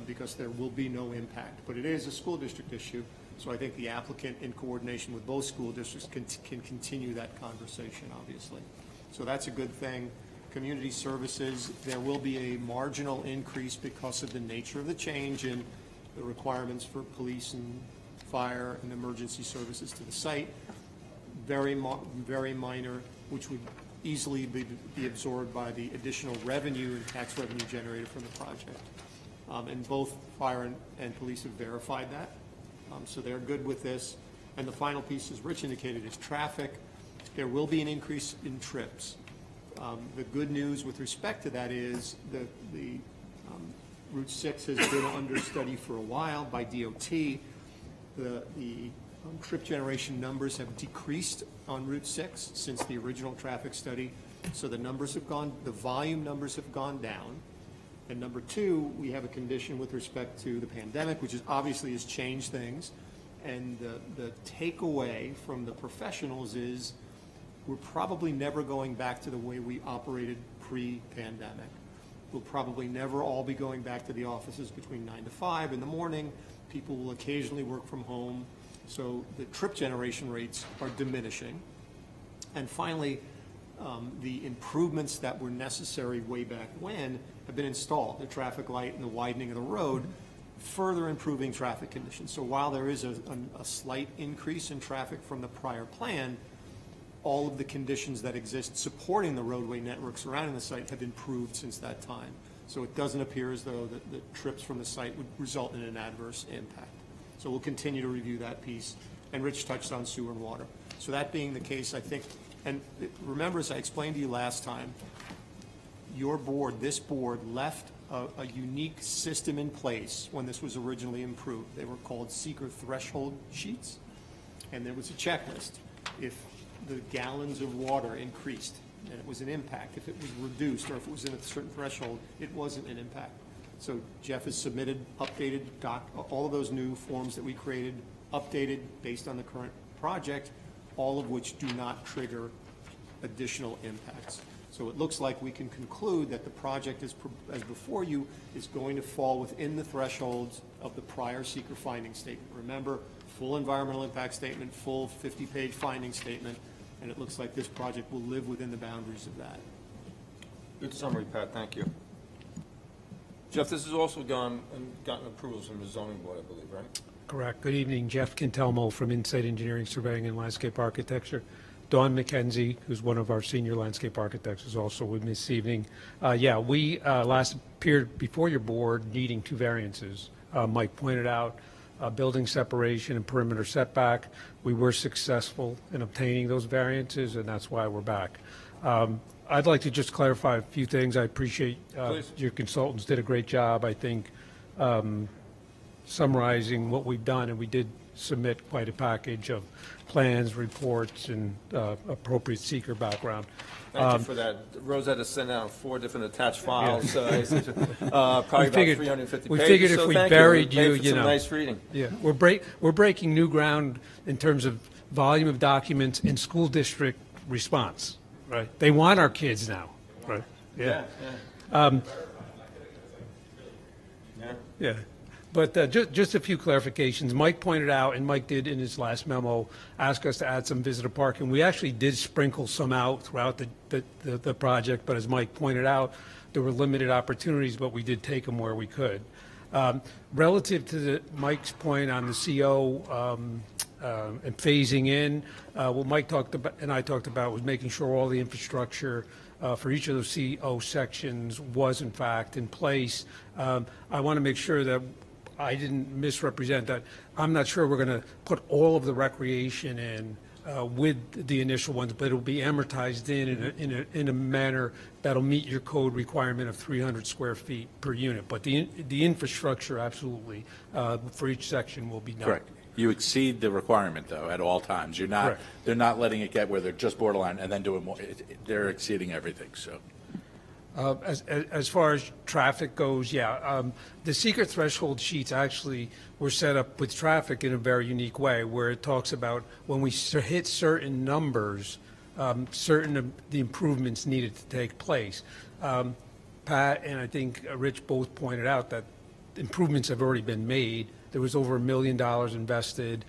because there will be no impact, but it is a school district issue. So I think the applicant, in coordination with both school districts, can continue that conversation, obviously. So that's a good thing. Community services, there will be a marginal increase because of the nature of the change in the requirements for police and fire and emergency services to the site. Very minor, which would easily be absorbed by the additional revenue and tax revenue generated from the project. And both fire and police have verified that. So they're good with this. And the final piece, as Rich indicated, is traffic. There will be an increase in trips. The good news with respect to that is the Route 6 has been under study for a while by DOT. The trip generation numbers have decreased on Route 6 since the original traffic study. So the numbers have gone, the volume numbers have gone down. And number 2, we have a condition with respect to the pandemic, which is obviously has changed things. And the takeaway from the professionals is we're probably never going back to the way we operated pre-pandemic. We'll probably never all be going back to the offices between 9 to 5 in the morning. People will occasionally work from home. So the trip generation rates are diminishing. And finally, the improvemements that were necessary way back when have been installed, the traffic light and the widening of the road, further improving traffic conditions. So while there is a slight increase in traffic from the prior plan, all of the conditions that exist supporting the roadway network surrounding the site have improved since that time. So it doesn't appear as though the trips from the site would result in an adverse impact. So we'll continue to review that piece. And Rich touched on sewer and water. So that being the case, I think, and remember, as I explained to you last time, your board, this board, left a unique system in place when this was originally improved. They were called seeker threshold sheets, and there was a checklist. If the gallons of water increased, and it was an impact. If it was reduced, or if it was in a certain threshold, it wasn't an impact. So Jeff has submitted updated all of those new forms that we created, updated based on the current project, all of which do not trigger additional impacts. So it looks like we can conclude that the project as before you is going to fall within the thresholds of the prior seeker finding statement. Remember, full environmental impact statement, full 50-page finding statement, and it looks like this project will live within the boundaries of that. Good summary, Pat, thank you. Jeff, this has also gone and gotten approvals from the zoning board, I believe, right? Correct. Good evening. Jeff Quintelmo from Insight Engineering, Surveying and Landscape Architecture. Dawn McKenzie, who's one of our senior landscape architects, is also with me this evening. We last appeared before your board needing 2 variances. Mike pointed out building separation and perimeter setback. We were successful in obtaining those variances, and that's why we're back. I'd like to just clarify a few things. I appreciate your consultants did a great job, I think, summarizing what we've done, and we did submit quite a package of plans, reports, and appropriate seeker background. Thank you for that. Rosetta sent out 4 different attached files, probably about 350 pages. We figured if we buried you, you know. Nice reading. Yeah, we're breaking new ground in terms of volume of documents and school district response. Right, they want our kids now. Right. Yeah. Yeah. But just a few clarifications. Mike pointed out, and Mike did in his last memo, ask us to add some visitor parking. We actually did sprinkle some out throughout the project, but as Mike pointed out, there were limited opportunities, but we did take them where we could. Relative to Mike's point on the CO and phasing in, what Mike talked about and I talked about was making sure all the infrastructure for each of those CO sections was in fact in place. I want to make sure that I didn't misrepresent that. I'm not sure we're going to put all of the recreation in with the initial ones, but it'll be amortized in a manner that'll meet your code requirement of 300 square feet per unit. But the infrastructure absolutely for each section will be done. Correct. You exceed the requirement though at all times. You're not. Correct. They're not letting it get where they're just borderline and then doing more. They're exceeding everything. So. As far as traffic goes, the seeker threshold sheets actually were set up with traffic in a very unique way, where it talks about when we hit certain numbers, certain of the improvements needed to take place. Pat and I think Rich both pointed out that improvements have already been made. There was over $1 million invested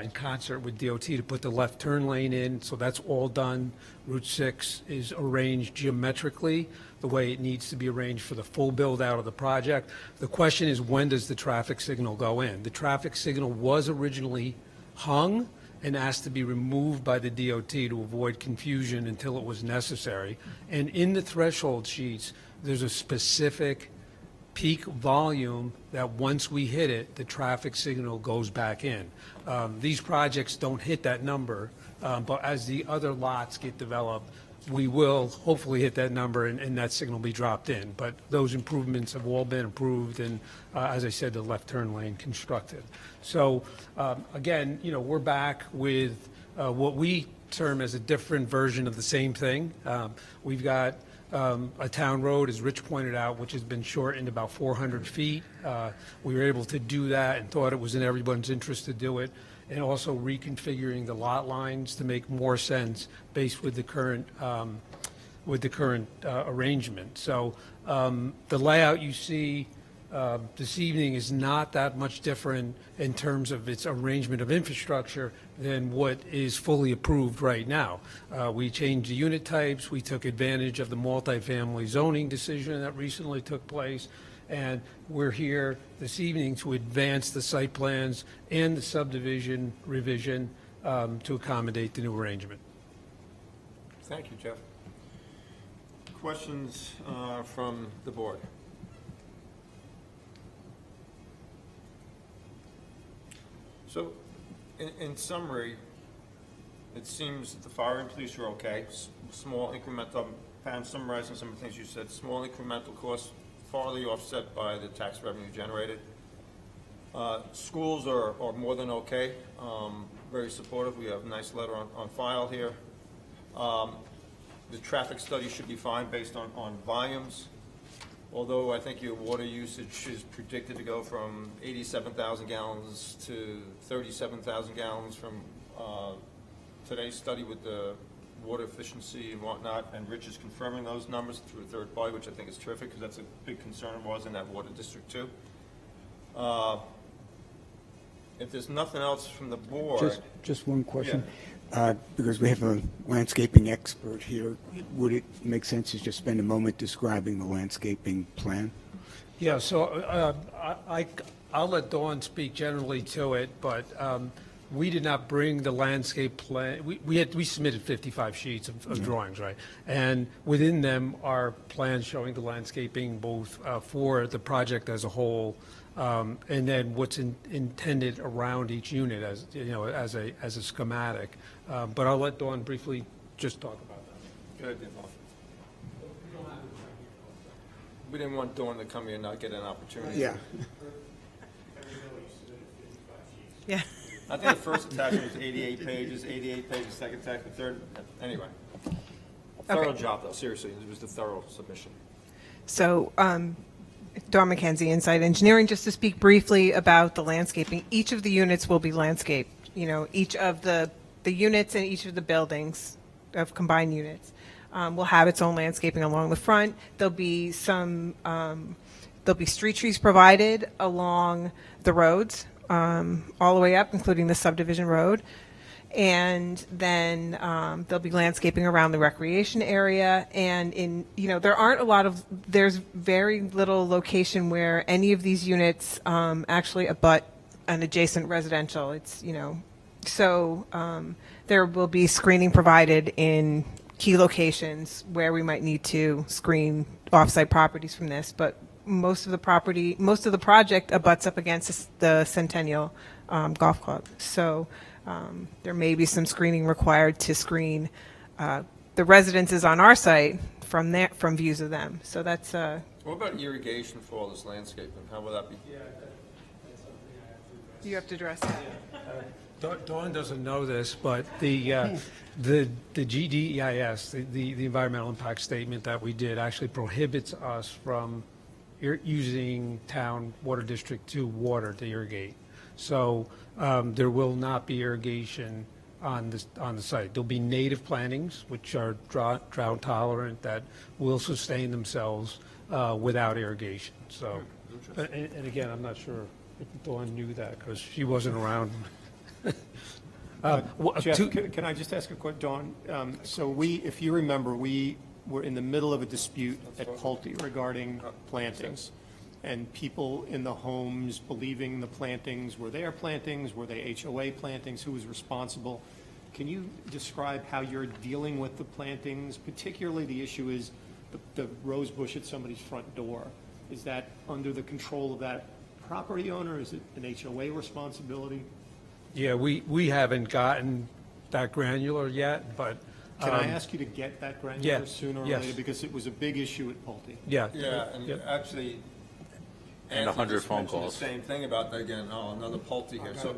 in concert with DOT to put the left turn lane in, so that's all done. Route 6 is arranged geometrically the way it needs to be arranged for the full build out of the project. The question is, when does the traffic signal go in? The traffic signal was originally hung and asked to be removed by the DOT to avoid confusion until it was necessary. And in the threshold sheets, there's a specific peak volume that once we hit it, the traffic signal goes back in. These projects don't hit that number, but as the other lots get developed, we will hopefully hit that number and that signal be dropped in. But those improvements have all been approved and, as I said, the left turn lane constructed. So again, we're back with what we term as a different version of the same thing. We've got a town road, as Rich pointed out, which has been shortened about 400 feet. We were able to do that and thought it was in everyone's interest to do it, and also reconfiguring the lot lines to make more sense based with the current arrangement. So the layout you see this evening is not that much different in terms of its arrangement of infrastructure than what is fully approved right now. We changed the unit types. We took advantage of the multifamily zoning decision that recently took place. And we're here this evening to advance the site plans and the subdivision revision to accommodate the new arrangement. Thank you, Jeff. Questions from the board? So, in summary, it seems that the fire and police are okay. Small incremental, Pam, summarizing some of the things you said, small incremental costs farly offset by the tax revenue generated. Schools are more than okay, very supportive. We have a nice letter on file here. The traffic study should be fine based on volumes, although I think your water usage is predicted to go from 87,000 gallons to 37,000 gallons from today's study with the water efficiency and whatnot, and Rich is confirming those numbers through a third party, which I think is terrific, because that's a big concern of ours in that water district too. If there's nothing else from the board. Just one question. Because we have a landscaping expert here, would it make sense to just spend a moment describing the landscaping plan? Yeah, so I'll let Dawn speak generally to it, but we did not bring the landscape plan. We submitted 55 sheets of drawings, right? And within them are plans showing the landscaping both for the project as a whole, and then what's intended around each unit as, you know, as a schematic. But I'll let Dawn briefly just talk about that. Good idea, Dawn. We didn't want Dawn to come here and not get an opportunity. Yeah. Yeah. I think the first attachment was 88 pages, second attachment, third, anyway. Thorough job, though, seriously, it was a thorough submission. So, Dawn McKenzie, Inside Engineering, just to speak briefly about the landscaping. Each of the units will be landscaped. You know, each of the units in each of the buildings of combined units will have its own landscaping along the front. There'll be street trees provided along the roads, all the way up, including the subdivision road. And then there'll be landscaping around the recreation area. And there's very little location where any of these units actually abut an adjacent residential. So there will be screening provided in key locations where we might need to screen off-site properties from this. But most of the project abuts up against the Centennial Golf Club. So there may be some screening required to screen the residences on our site from views of them. So that's. What about irrigation for all this landscaping? How will that be? Yeah, that's something I have to address. You have to address that. Dawn doesn't know this, but the GDEIS, the environmental impact statement that we did, actually prohibits us from using town water district 2 water to irrigate. So there will not be irrigation on the site. There'll be native plantings, which are drought tolerant, that will sustain themselves without irrigation. So, and again, I'm not sure if Dawn knew that because she wasn't around. Jeff, can I just ask a quick, Dawn? So if you remember, we were in the middle of a dispute at Pulte regarding plantings, and people in the homes believing the plantings were their plantings, were they HOA plantings, who was responsible? Can you describe how you're dealing with the plantings? Particularly the issue is the rose bush at somebody's front door. Is that under the control of that property owner? Is it an HOA responsibility? Yeah, we haven't gotten that granular yet, but. Can I ask you to get that granular sooner or later? Because it was a big issue at Pulte. Yeah. Yeah, and actually, And 100 phone mentioned calls. the same thing about that again. Oh, another Pulte here. So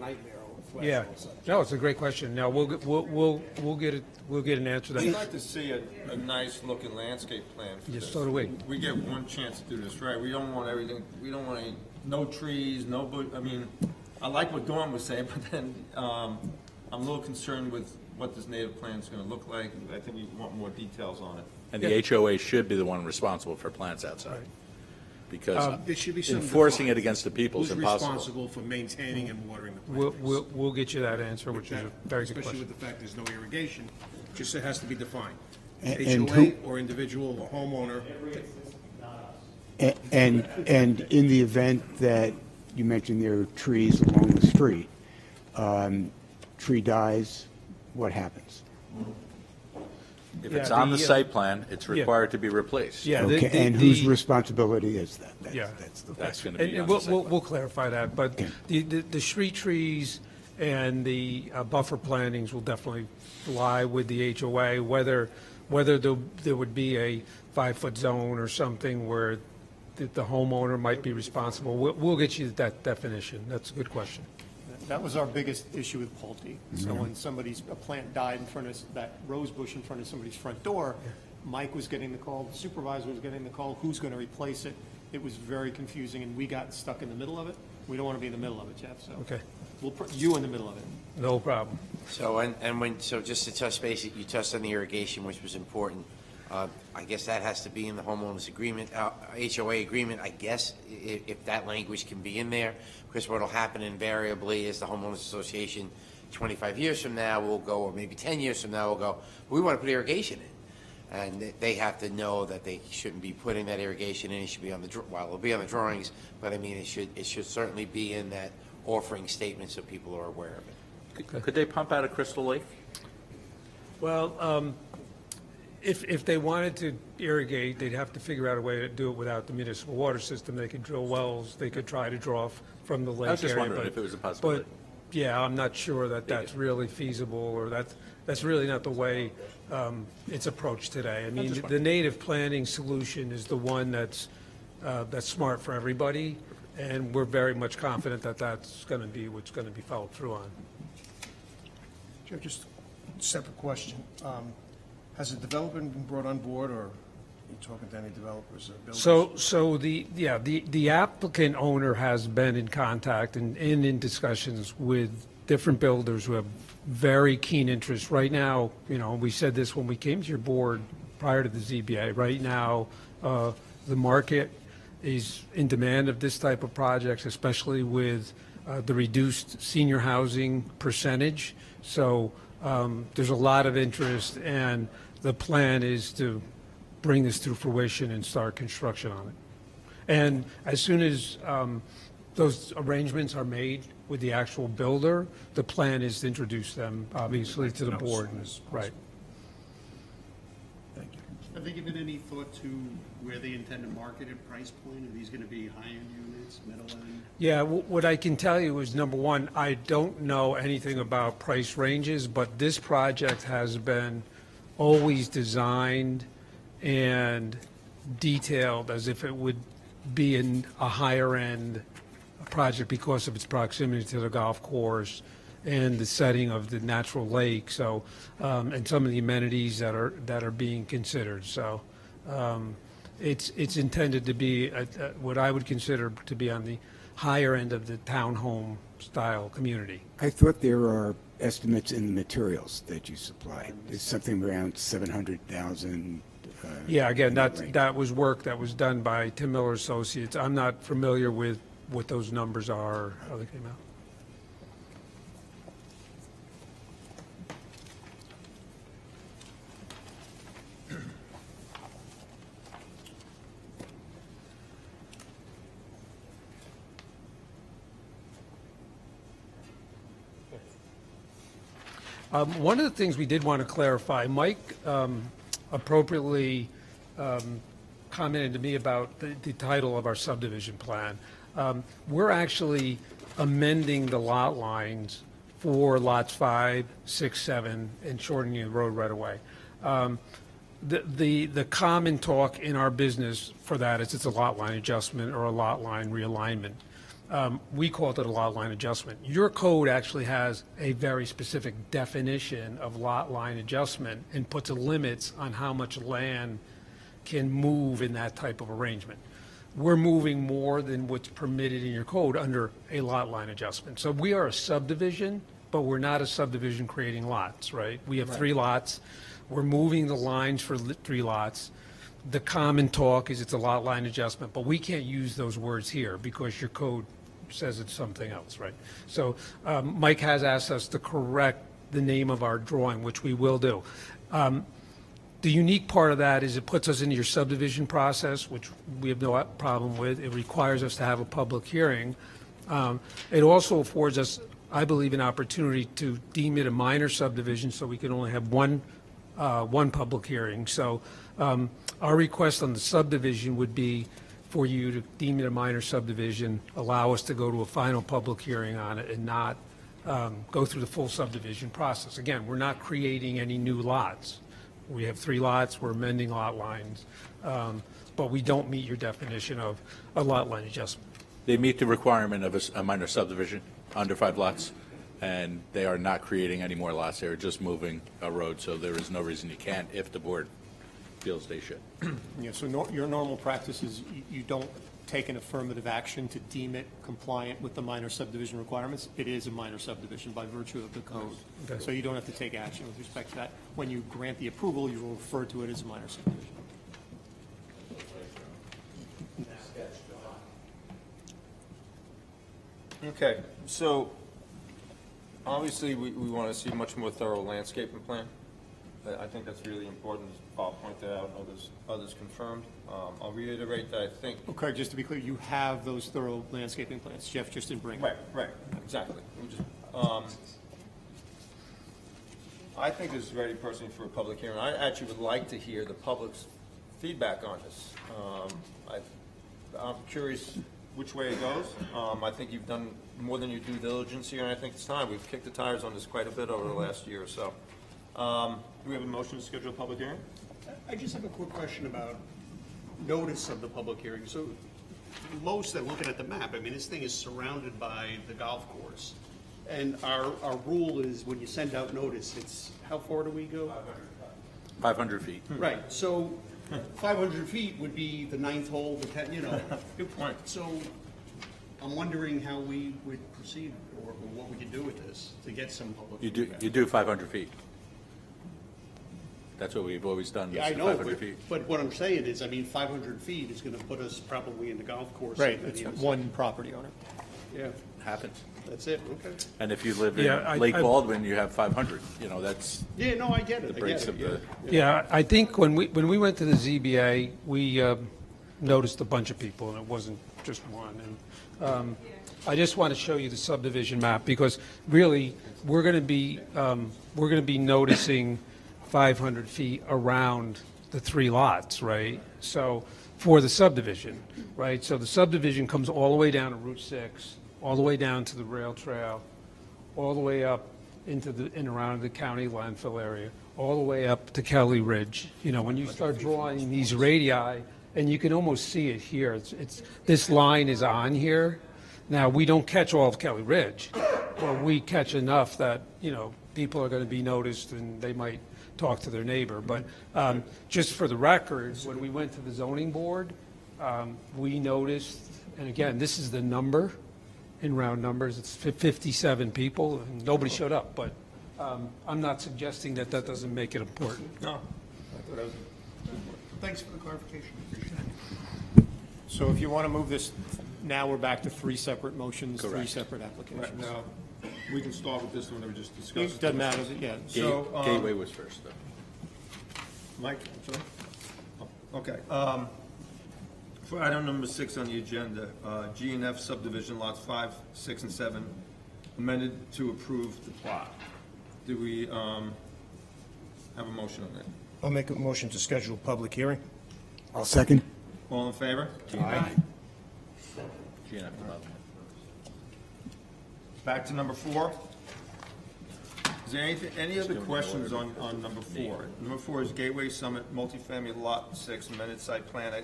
Yeah, no, it's a great question. No, we'll get an answer to I'd that. like to see a nice looking landscape plan for Yes, this. so do we. We get one chance to do this right. We don't want everything. We don't want no trees, no. I mean, I like what Dawn was saying, but then I'm a little concerned with what this native plan is going to look like. I think we want more details on it. And the HOA should be the one responsible for plants outside. Because There should be some enforcing it defined. against the people is Who's impossible. responsible for maintaining and watering the plants? We'll get you that answer, which is a very good Especially question. with the fact there's no irrigation, just it has to be defined. And HOA who- or individual or homeowner. And in the event that you mentioned there are trees along the street, tree dies, what happens? If Yeah, it's on the the, site plan, it's yeah. required to be replaced. Yeah, Okay, and whose responsibility is that? Yeah. That's going to And be and on the we'll, site we'll plan. we'll clarify that, but the street trees and the buffer plantings will definitely lie with the HOA, whether there would be a 5-foot zone or something where the homeowner might be responsible. We'll get you that definition. That's a good question. That was our biggest issue with Pulte. So when a plant died in front of, that rose bush in front of somebody's front door, Mike was getting the call, the supervisor was getting the call, who's going to replace it? It was very confusing, and we got stuck in the middle of it. We don't want to be in the middle of it, Jeff, so. Okay. We'll put you in the middle of it. No problem. So, so just to touch base, you touched on the irrigation, which was important. I guess that has to be in the homeowners agreement, HOA agreement, I guess, if that language can be in there. Because what'll happen invariably is the homeowners association, 25 years from now, will go, or maybe 10 years from now, will go, we want to put irrigation in. And they have to know that they shouldn't be putting that irrigation in. It should be on the, well, it'll be on the drawings, but I mean, it should certainly be in that offering statement so people are aware of it. Could they pump out of Crystal Lake? Well, if they wanted to irrigate, they'd have to figure out a way to do it without the municipal water system. They could drill wells, they could try to draw from the lake area. I was just wondering but- if it was a possibility. But, yeah, I'm not sure that that's really feasible, or that's really not the way it's approached today. I mean, the native planting solution is the one that's smart for everybody, and we're very much confident that that's going to be what's going to be followed through on. Jeff, just a separate question. Has a developer been brought on board, or are you talking to any developers or builders? So the applicant owner has been in contact and in discussions with different builders who have very keen interest. Right now, we said this when we came to your board prior to the ZBA. Right now, the market is in demand of this type of projects, especially with the reduced senior housing percentage. So there's a lot of interest, and the plan is to bring this to fruition and start construction on it. And as soon as those arrangements are made with the actual builder, the plan is to introduce them, obviously, to the board. Right. Thank you. Have they given any thought to where they intend to market at, price point? Are these going to be high-end units, middle-end? Yeah, what I can tell you is, number one, I don't know anything about price ranges, but this project has been always designed and detailed as if it would be in a higher-end project because of its proximity to the golf course and the setting of the natural lake. So, and some of the amenities that are being considered. So, it's intended to be what I would consider to be on the higher end of the townhome style community. I thought there are estimates in the materials that you supplied. There's something around 700,000. Yeah, again, range. that was work that was done by Tim Miller Associates. I'm not familiar with what those numbers are, or how they came out. One of the things we did want to clarify, Mike appropriately commented to me about the title of our subdivision plan. We're actually amending the lot lines for lots 5, 6, 7, and shortening the road right away. The common talk in our business for that is it's a lot line adjustment or a lot line realignment. We called it a lot line adjustment. Your code actually has a very specific definition of lot line adjustment and puts limits on how much land can move in that type of arrangement. We're moving more than what's permitted in your code under a lot line adjustment. So we are a subdivision, but we're not a subdivision creating lots, right? We have 3 lots. We're moving the lines for 3 lots. The common talk is it's a lot line adjustment, but we can't use those words here because your code says it's something else, right? So Mike has asked us to correct the name of our drawing, which we will do. The unique part of that is it puts us into your subdivision process, which we have no problem with. It requires us to have a public hearing. It also affords us, I believe, an opportunity to deem it a minor subdivision, so we can only have one one public hearing. So our request on the subdivision would be for you to deem it a minor subdivision, allow us to go to a final public hearing on it, and not go through the full subdivision process. Again, we're not creating any new lots. We have 3 lots, we're amending lot lines, but we don't meet your definition of a lot line adjustment. They meet the requirement of a minor subdivision, under 5 lots, and they are not creating any more lots. They're just moving a road, so there is no reason you can't if the board feels they should. Yeah, so your normal practice is you don't take an affirmative action to deem it compliant with the minor subdivision requirements. It is a minor subdivision by virtue of the code. Okay. So you don't have to take action with respect to that. When you grant the approval, you will refer to it as a minor subdivision. Okay, so obviously we want to see a much more thorough landscaping plan. I think that's really important, as Bob pointed out, and others confirmed. I'll reiterate that I think. Okay, just to be clear, you have those thorough landscaping plans. Jeff just didn't bring them. Right, exactly. I think this is ready personally for a public hearing. I actually would like to hear the public's feedback on this. I'm curious which way it goes. I think you've done more than your due diligence here, and I think it's time. We've kicked the tires on this quite a bit over the last year or so. Do we have a motion to schedule a public hearing? I just have a quick question about notice of the public hearing. So most that looking at the map, I mean, this thing is surrounded by the golf course. And our rule is when you send out notice, it's, how far do we go? 500 feet. Right, so 500 feet would be the 9th hole, the 10th, you know. Good point. So I'm wondering how we would proceed or what we could do with this to get some public feedback. You do 500 feet. That's what we've always done, Yeah, I is know, 500 feet. but what I'm saying is, I mean, 500 feet is going to put us probably in the golf course. Right, and it's the other one property owner. Yeah, Happens. that's it, okay. And if you live in Yeah, Lake Baldwin, you have 500. You know, that's Yeah, no, I get the it, I breaks get of it, the... yeah. Yeah, I think when we went to the ZBA, we noticed a bunch of people, and it wasn't just one. And I just want to show you the subdivision map, because really, we're going to be noticing 500 feet around the 3 lots, right? So, for the subdivision, right? So the subdivision comes all the way down to Route 6, all the way down to the rail trail, all the way up into and around the county landfill area, all the way up to Kelly Ridge. You know, when you start drawing these radii, and you can almost see it here, this line is on here. Now, we don't catch all of Kelly Ridge, but we catch enough that, you know, people are going to be noticed and they might talk to their neighbor. But just for the record, when we went to the zoning board, we noticed, and again, this is the number, in round numbers, it's 57 people, and nobody showed up. But I'm not suggesting that doesn't make it important. No. Thanks for the clarification, appreciate it. So if you want to move this, now we're back to 3 separate motions, 3 Correct. separate Right, applications. now, we can start with this one that we just discussed. It doesn't matter, yeah. So, Gateway was first, though. Mike, I'm sorry? Oh, okay. For item number 6 on the agenda, G and F subdivision lots 5, 6, and 7 amended to approve the plot. Do we have a motion on that? I'll make a motion to schedule a public hearing. I'll second. All in favor? Aye. GNF development. Back to number 4. Is there any other questions on number 4? Number 4 is Gateway Summit Multifamily Lot 6 amended site plan.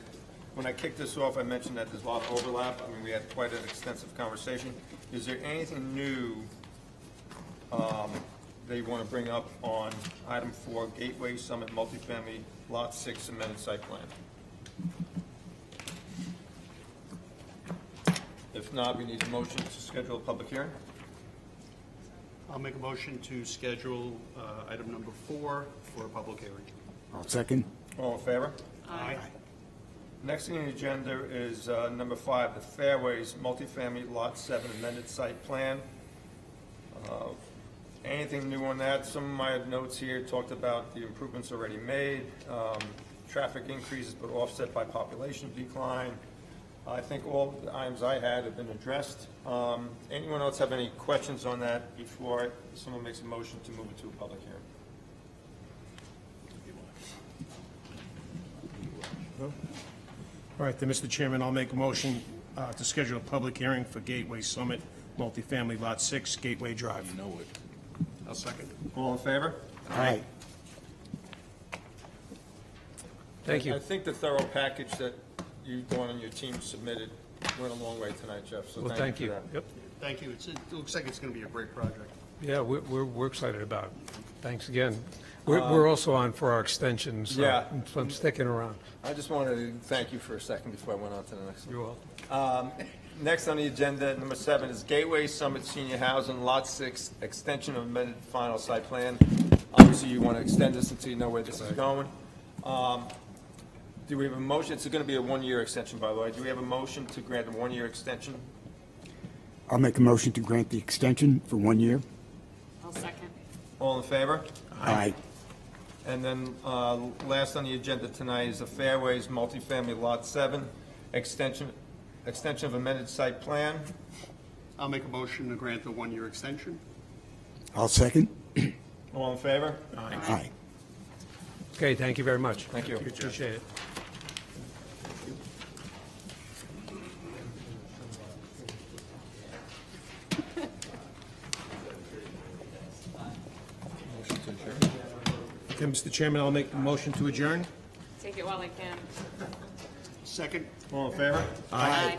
When I kicked this off, I mentioned that there's a lot of overlap. I mean, we had quite an extensive conversation. Is there anything new that you want to bring up on item 4, Gateway Summit Multifamily Lot 6 amended site plan? If not, we need a motion to schedule a public hearing. I'll make a motion to schedule item number 4 for a public hearing. I'll second. All in favor? Aye. Next on the agenda is number 5, the Fairways Multifamily Lot 7 amended site plan. Anything new on that? Some of my notes here talked about the improvements already made, traffic increases but offset by population decline. I think all the items I had have been addressed. Anyone else have any questions on that before someone makes a motion to move it to a public hearing? All right, then, Mr. Chairman, I'll make a motion to schedule a public hearing for Gateway Summit, multifamily Lot 6, Gateway Drive. You know it. I'll second. All in favor? Aye. Thank you. I think the thorough package that you, Dawn, and your team submitted went a long way tonight, Jeff, so Well, thank thank you you. for that. Yep. Thank you. It looks like it's going to be a great project. Yeah, we're excited about it. Thanks again. We're also on for our extensions, Yeah. so I'm sticking around. I just wanted to thank you for a second before I went on to the next one. You're welcome. Next on the agenda, number 7, is Gateway Summit Senior Housing, Lot 6, extension of amended final site plan. Obviously, you want to extend this until you know where this is going. Do we have a motion? It's going to be a 1-year extension, by the way. Do we have a motion to grant a 1-year extension? I'll make a motion to grant the extension for 1 year. I'll second. All in favor? Aye. And then last on the agenda tonight is the Fairways multifamily Lot 7, extension of amended site plan. I'll make a motion to grant the 1-year extension. I'll second. All in favor? Aye. Okay, thank you very much. Thank you. Appreciate it. Okay, Mr. Chairman, I'll make a motion to adjourn. Take it while I can. Second. All in favor? Aye.